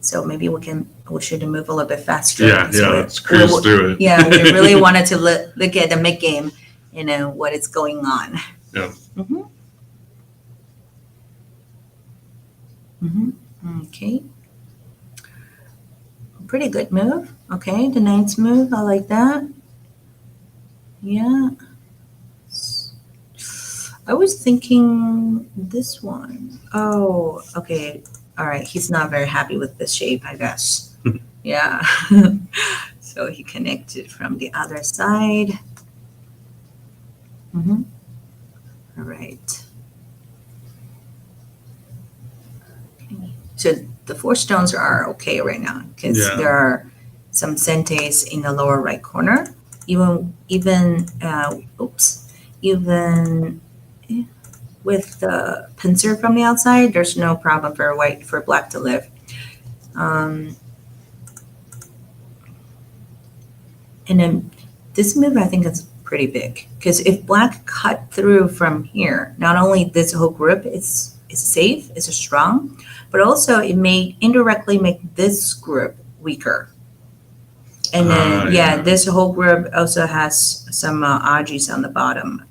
So maybe we should move a little bit faster. Yeah. Let's cruise through it. Yeah, we really wanted to look at the mid game, what is going on. Yeah. Okay. Pretty good move. Okay, the knight's move, I like that. Yeah. I was thinking this one. Oh, okay. All right. He's not very happy with the shape, I guess. Yeah. So he connected from the other side. All right. Okay. So the 4 stones are okay right now because there are some sentes in the lower right corner. Even with the pincer from the outside, there's no problem for black to live. And then this move, I think, is pretty big because if black cut through from here, not only this whole group is safe, it's strong, but also it may indirectly make this group weaker. And then, this whole group also has some Ajis on the bottom.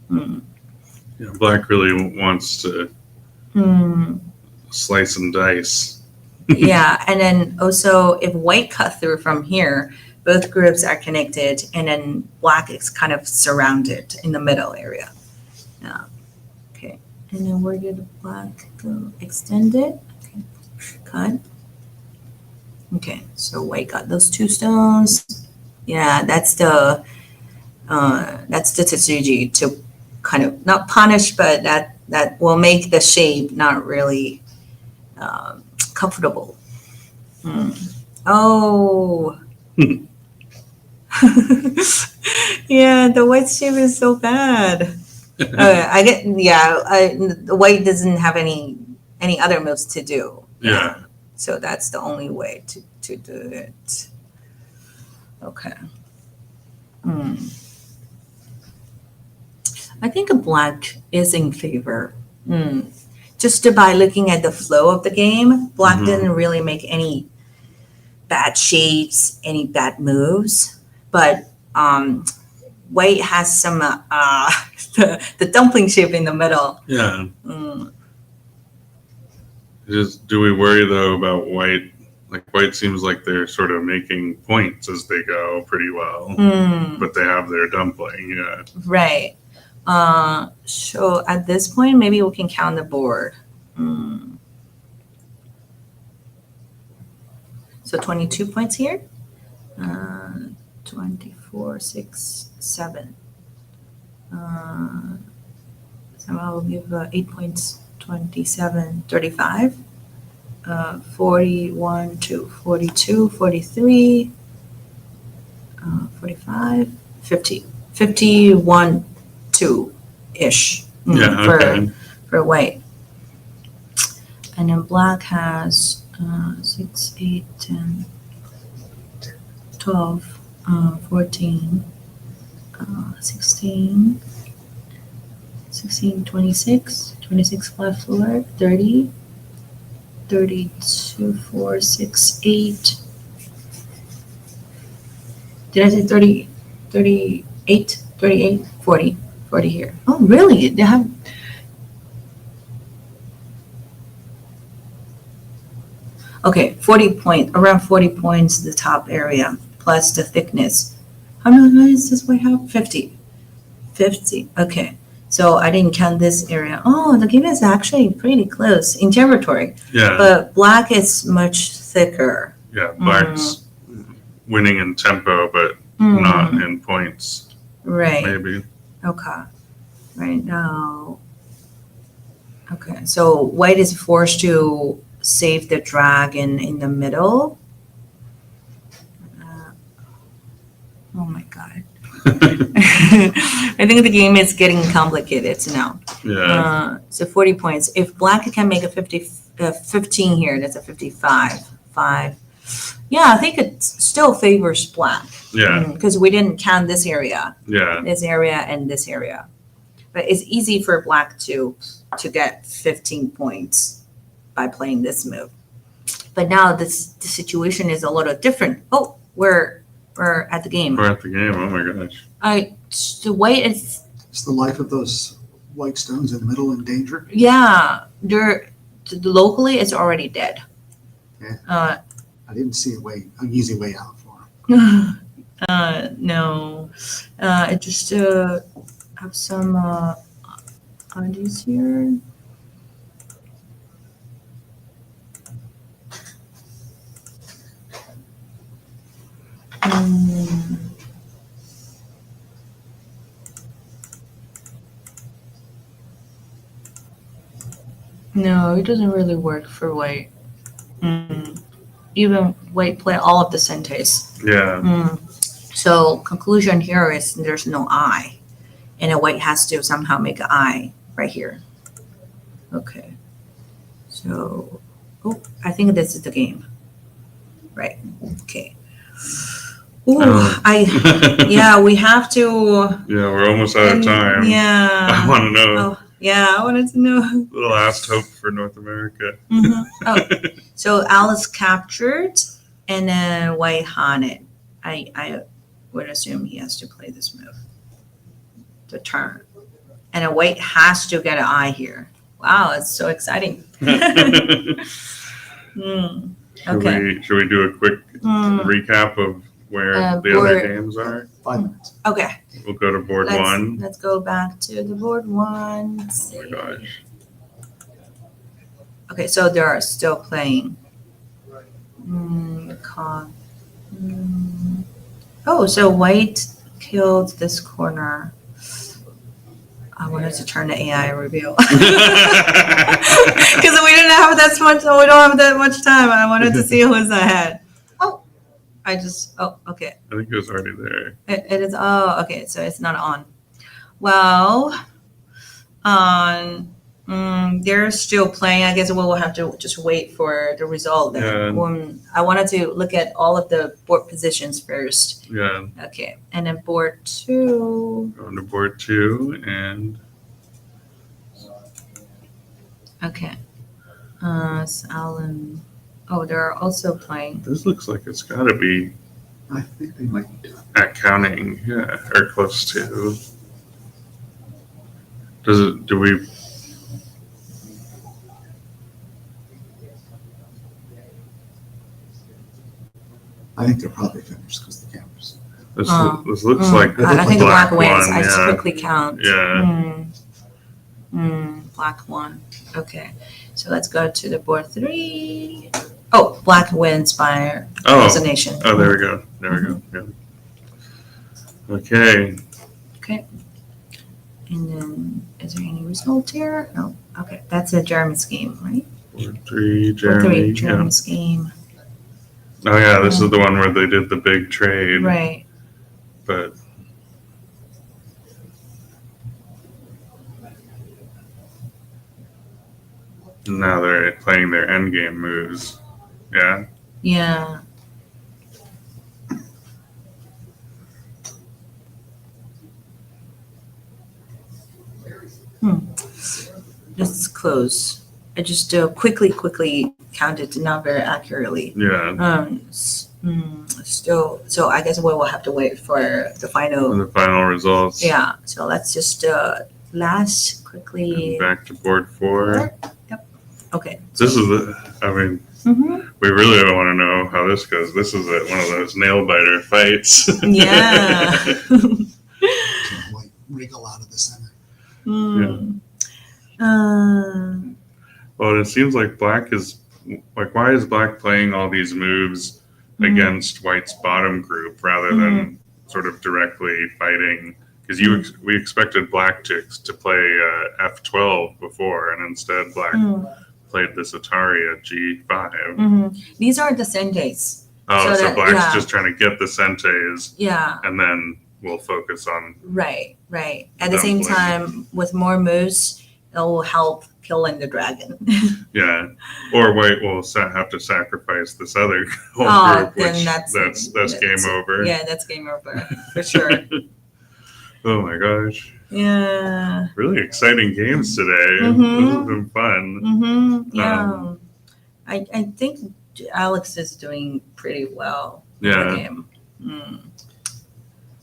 Yeah, black really wants to slice and dice. Yeah, and then also if white cut through from here, both groups are connected, and then black is kind of surrounded in the middle area. Yeah. Okay. And then where did black go? Extend it. Okay. Cut. Okay. So white got those 2 stones. Yeah, that's the Tetsuji to kind of not punish, but that will make the shape not really comfortable. Oh. Yeah, the white shape is so bad. The white doesn't have any other moves to do. Yeah. So that's the only way to do it. Okay. I think black is in favor. Just by looking at the flow of the game, black didn't really make any bad shapes, any bad moves, but white has some the dumpling shape in the middle. Yeah. Do we worry though about white? Like white seems like they're sort of making points as they go pretty well, but they have their dumpling. Yeah. Right. So at this point, maybe we can count the board. So 22 points here. 24, 6, 7. So I'll give 8 points, 27, 35. 41 to 42, 43, 45, 50, 51, 2-ish for white. And then black has 6, 8, 10, 12, 14, 16, 16, 26, 26 flat floor, 30, 32, 4, 6, 8. Did I say 30, 38, 38, 40, 40 here? Oh, really? They have. Okay, 40 around 40 points the top area, plus the thickness. How many does this white have? 50. 50, okay. So I didn't count this area. Oh, the game is actually pretty close in territory, Yeah, but black is much thicker. yeah. Black's winning in tempo, but not in points. Right, Maybe. okay. Right now. Okay, so white is forced to save the dragon in the middle. Oh my god. I think the game is getting complicated now. Yeah. So 40 points. If black can make a 15 here, that's a 55. 5. Yeah, I think it still favors black. Yeah. Because we didn't count this area, Yeah. and this area. But it's easy for black to get 15 points by playing this move. But now the situation is a little different. Oh, we're at the game. We're at the game. Oh my gosh. The white is, Is the life of those white stones in the middle in danger? yeah, they're locally it's already dead. Yeah. I didn't see an easy way out for him. No, I just have some ideas here. No, it doesn't really work for white. Even white play all of the sentes. Yeah. So conclusion here is there's no eye, and a white has to somehow make an eye right here. Okay. So, I think this is the game. Right. Okay. Ooh, yeah, we have to. Yeah, we're almost out of time. Yeah. I want to know. Oh, yeah, I wanted to know. The last hope for North America. Oh, so Alice captured, and then white hunted. I would assume he has to play this move. The turn, and a white has to get an eye here. Wow, it's so exciting. Okay. Should we do a quick recap of where the other games are? 5 minutes. Okay. We'll go to board one. Let's go back to the board one. Oh my gosh. Okay, so they are still playing. Oh, so white killed this corner. I wanted to turn the AI reveal because we didn't have that much. We don't have that much time. I wanted to see who's ahead. Oh, okay. I think it was already there. It is. Oh, okay. So it's not on. Well, they're still playing. I guess we will have to just wait for the result. Then. Yeah. I wanted to look at all of the board positions first. Yeah. Okay, and then board 2. Going to board 2 and Okay. So Alan. Oh, they're also playing. this looks like it's got to be I think they might be done. at counting, yeah, or close to. Do we? I think they're probably finished because the cameras. This looks like I think the black wins. one, I just yeah. quickly count. Yeah. Black 1. Okay, so let's go to the board 3. Oh, black wins by resignation. Oh, there we go. There we go. Yeah. Okay. Okay. And then, is there any result here? No. Okay, that's a Jeremy scheme, right? Board 3, Board Jeremy. 3, Jeremy Yeah. scheme. Oh yeah, this is the one where they did the big trade. Right. But now they're playing their endgame moves. Yeah. Yeah. That's close. I just quickly counted, not very accurately. Yeah. Still, so I guess we will have to wait for the final. The final results. Yeah. So let's just last quickly. And back to board 4. Yep. Okay. This is we really don't want to know how this goes. This is one of those nail biter fights. Yeah. Like wriggle out of the center. Well, it seems like black is why is black playing all these moves against white's bottom group rather than sort of directly fighting? Because we expected black to play F12 before, and instead black played this Atari at G5. These are the senteis. Oh, so black's just trying to get the senteis. Yeah. And then we'll focus on. Right. At the same time, with more moves, it will help killing the dragon. Yeah. Or white will have to sacrifice this other whole group, then which that's game over. Yeah, that's game over for sure. Oh my gosh. Yeah. Really exciting games today. This has been fun. Yeah. I think Alex is doing pretty well in the game.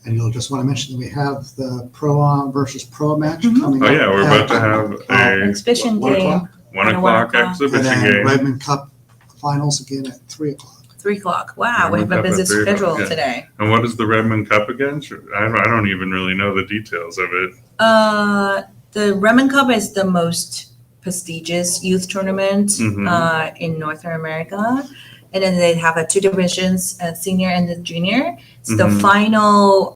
And you'll just want to mention that we have the Pro versus Pro match coming up. Oh yeah, we're about to have a exhibition 1 game. o'clock. 1 o'clock And exhibition then game. Redmond Cup finals again at 3 o'clock. 3 o'clock. Wow, we have Redmond a Cup busy at 3 o'clock, schedule yeah. today. And what is the Redmond Cup again? I don't even really know the details of it. The Redmond Cup is the most prestigious youth tournament in Northern America. And then they have 2 divisions, senior and the junior. So the final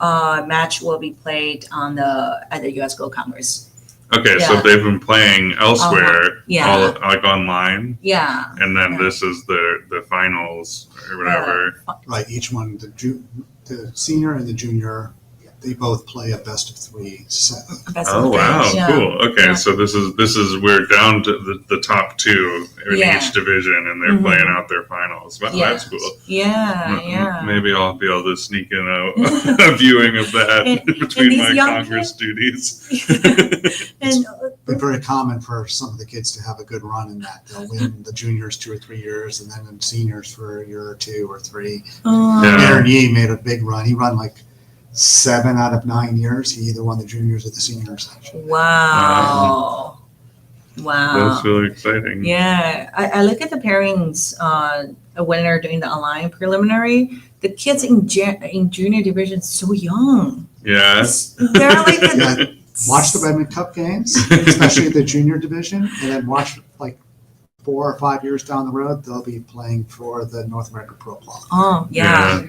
match will be played at the U.S. Gold Congress. Okay, so they've been playing elsewhere, Yeah. like online, Yeah. and then this is the finals or whatever. Right, each one, the senior and the junior, they both play a best of 3 set. Oh wow, cool. Okay, so this is we're down to the top 2 in each division, and they're playing out their finals. Wow, that's cool. Yeah. Maybe I'll be able to sneak in a viewing of that between my Congress duties. It's been very common for some of the kids to have a good run in that. They'll win the juniors 2 or 3 years, and then in seniors for a year or 2 or 3. Aaron Yee made a big run. He run like 7 out of 9 years. He either won the juniors or the seniors. Wow. That's really exciting. Yeah. I look at the pairings when they're doing the online preliminary. The kids in junior division so young. Yeah. They're like watch the Redmond Cup games, especially the junior division, and then watch like 4 or 5 years down the road, they'll be playing for the North American Pro Club. Oh, yeah.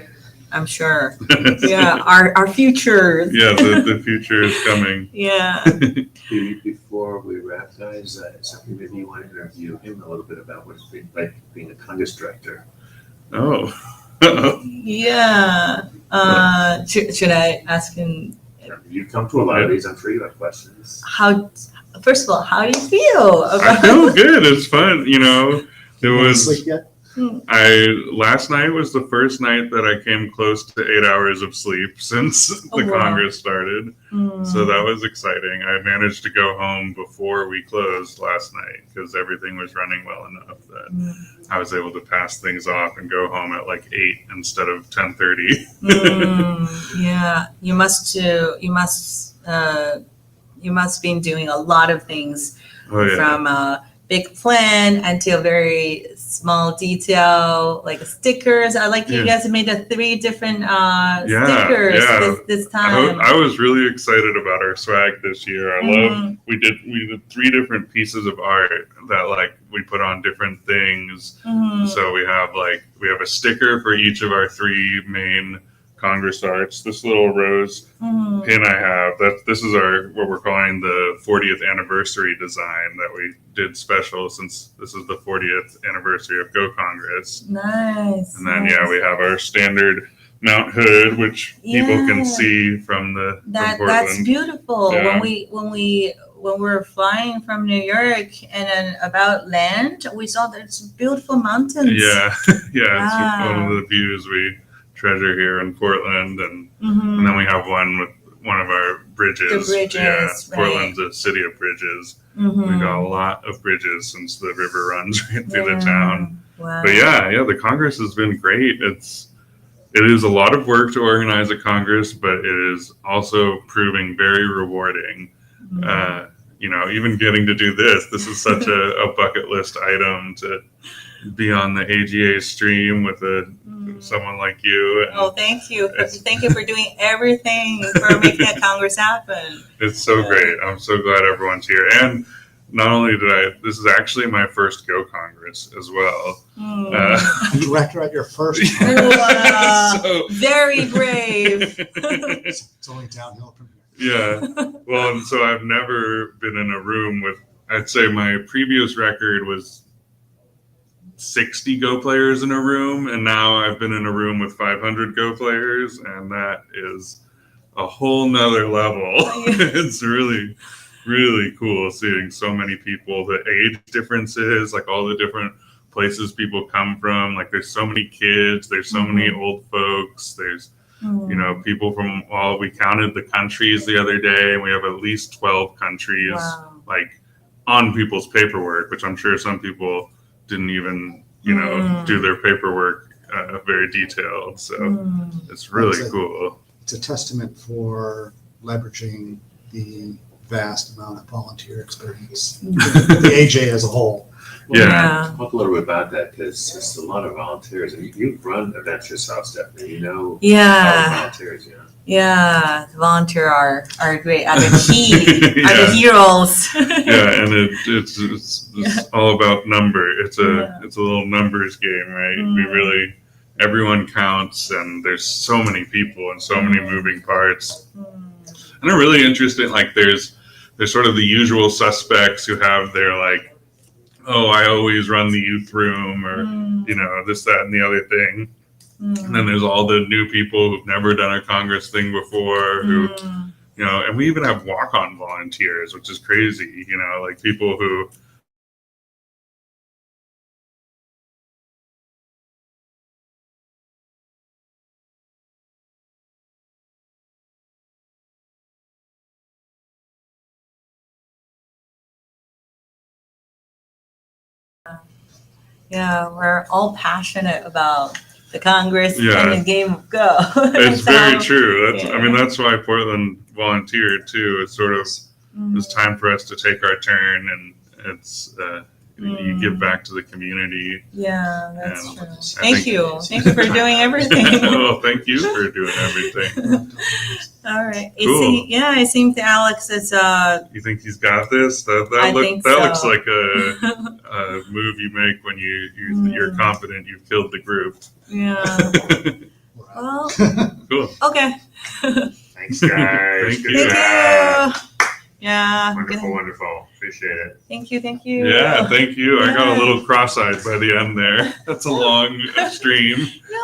I'm sure. Yeah, our future. Yeah, the future is coming. Yeah. Before we wrap, guys, something maybe you want to interview him a little bit about what it's been like being a Congress director. Oh. Yeah. Should I ask him? You come to a lot of these. I'm sure you have questions. First of all, how do you feel about I feel good. It's fun. It was. Sleep yet? Last night was the first night that I came close to 8 hours of sleep since the Congress started. So that was exciting. I managed to go home before we closed last night because everything was running well enough that I was able to pass things off and go home at like 8 instead of 10:30. Yeah, you must been doing a lot of things from big plan until very small detail, like stickers. I like you guys made 3 different stickers this time. I was really excited about our swag this year. I love we did 3 different pieces of art that we put on different things. So we have a sticker for each of our 3 main Congress arts. This little rose pin I have, this is what we're calling the 40th anniversary design that we did special since this is the 40th anniversary of Go Congress. Nice. And then we have our standard Mount Hood, which people can see from from Portland. That's beautiful. Yeah. When we were flying from New York and then about land, we saw there's beautiful mountains. Yeah, it's one of the views we treasure here in Portland, and then we have one one of our bridges. The bridges, Yeah, right. Portland's a city of bridges. Mhm. We got a lot of bridges since the river runs right through the town. Wow. But yeah, the Congress has been great. It is a lot of work to organize a Congress, but it is also proving very rewarding. Mhm. Even getting to do this is such a bucket list item to be on the AGA stream with someone like you. And oh, thank you. Thank you for doing everything for making that Congress happen. It's so great. I'm so glad everyone's here. And not only this is actually my first Go Congress as well. You director at your first. Wow. So, very brave. It's only downhill from here. Yeah. Well, and so I've never been in a room with, I'd say my previous record was 60 Go players in a room, and now I've been in a room with 500 Go players, and that is a whole nother level. It's really, really cool seeing so many people, the age differences, like all the different places people come from. Like there's so many kids, there's so many old folks, there's people from we counted the countries the other day, and we have at least 12 countries like on people's paperwork, which I'm sure some people didn't even do their paperwork very detailed. So it's really cool. It's a testament for leveraging the vast amount of volunteer experience, the AJ as a whole. Yeah. Talk a little bit about that, because it's a lot of volunteers. And you've run events yourself, Stephanie. Yeah. Volunteers, Yeah, the volunteer are great. Are the key, are the heroes. Yeah, and it's all about number. It's a little numbers game, right? We really, everyone counts, and there's so many people and so many moving parts. And they're really interesting. Like there's sort of the usual suspects who have their like, oh, I always run the youth room, or this, that, and the other thing. And then there's all the new people who've never done a Congress thing before, who, and we even have walk-on volunteers, which is crazy, like people who. Yeah, we're all passionate about the Congress Yeah. and the game of Go. It's very true. Yeah. I mean, that's why Portland volunteered too. It's sort of, it's time for us to take our turn, and it's, you give back to the community. Yeah, that's And true. I Thank think- you. Thank you for doing everything. Well, thank you for doing everything. All right. Cool. It seems Alex is You think he's got this? I think That so. looks like a move you make when you're confident you've killed the group. yeah. Well, Cool. okay. Thanks, guys. Thank Good you. job. Thank you. Yeah. Wonderful. Appreciate it. Thank you. Yeah, thank you. I got a Yeah. little cross-eyed by the end there. That's a long stream. No.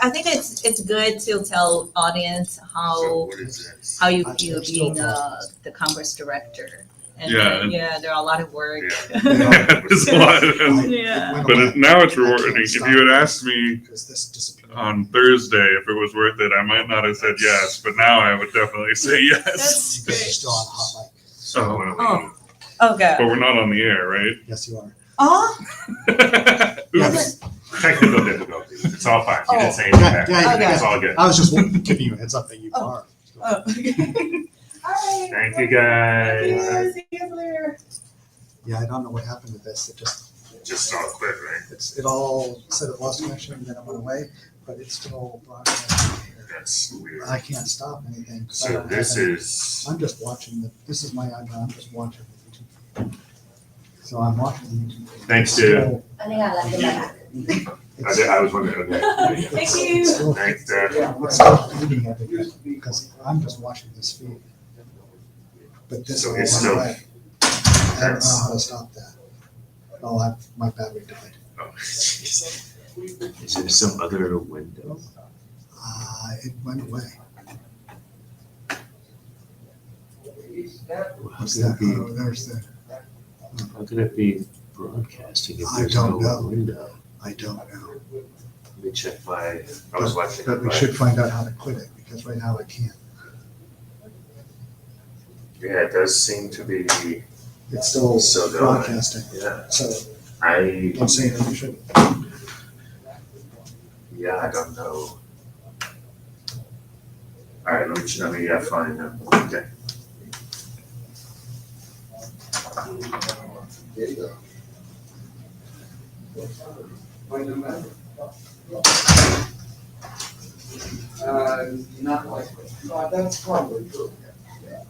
I think it's good to tell audience So how what is this? you I'm feel still being confused. the Congress director. And Yeah. there are a lot of work. It's a lot. Yeah. But now it's rewarding. If you had asked me Because this disappeared. on Thursday if it was worth it, I might not have said yes, but now I would definitely say yes. That's Because you're great. still on the hot mic. So what do we Oh. Okay. But we're not on the air, right? Yes, you are. Oh. Oops. Technical difficulties. It's all fine. You didn't say anything Yeah, back. yeah, Okay. It's all good. I was just giving you a heads up that you are. Oh. All right. Thank you, guys. See you later. Yeah, I don't know what happened with this. It Just all quick, right? it all said it lost connection and then it went away, but it's still broadcasting here. That's weird. I can't stop anything. 'cause I So don't this have any- is, I'm just watching this is my iPad. I'm just watching the YouTube. So I'm watching the YouTube. Thanks, Still- I was wondering, okay. Thank you. it's still- Thanks, Dad. It's still feeding everything because I'm just watching this feed. But this So will it's run still- away. I don't know how to stop that. Oh, my battery died. Oh, jeez. Is there some other window? It went away. How What's could it that? be, Oh, there's the. how could it be broadcasting if I there's don't no know. window? I don't know. Let me check I was watching. But we should find out how to quit it, because right now I can't. Yeah, it does seem to be, It's still So do I. broadcasting, yeah, so I I'm saying that we should. I don't know. All right, let me find them. Okay. There you go. Not likely. That's probably true.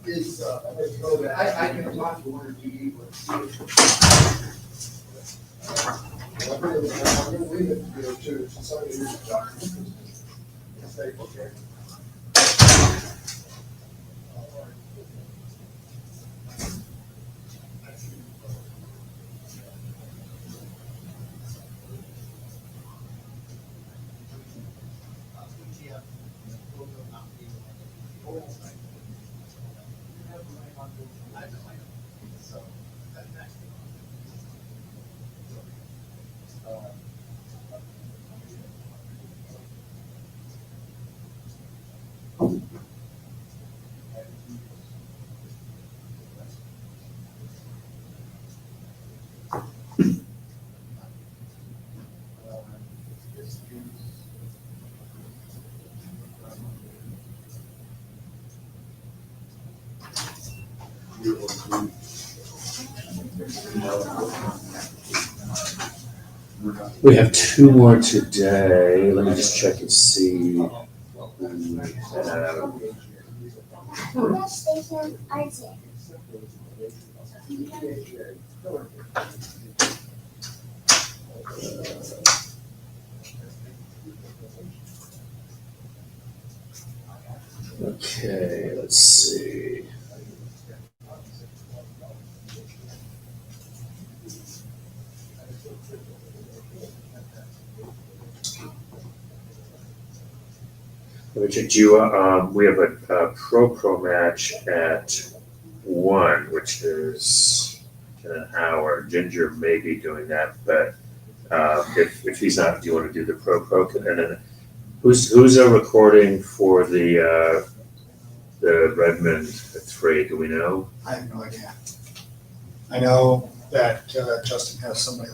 Is, I can talk to one or two people. I'm gonna leave it here too, so somebody who's a doctor. Say, okay. We have two more today. Let me just check and see. Okay, let's see. Let me check you. We have a pro match at 1, which is in an hour. Ginger may be doing that, but if he's not, do you want to do the pro? And then who's a recording for the Redmond 3? Do we know? I have no idea. I know that Justin has somebody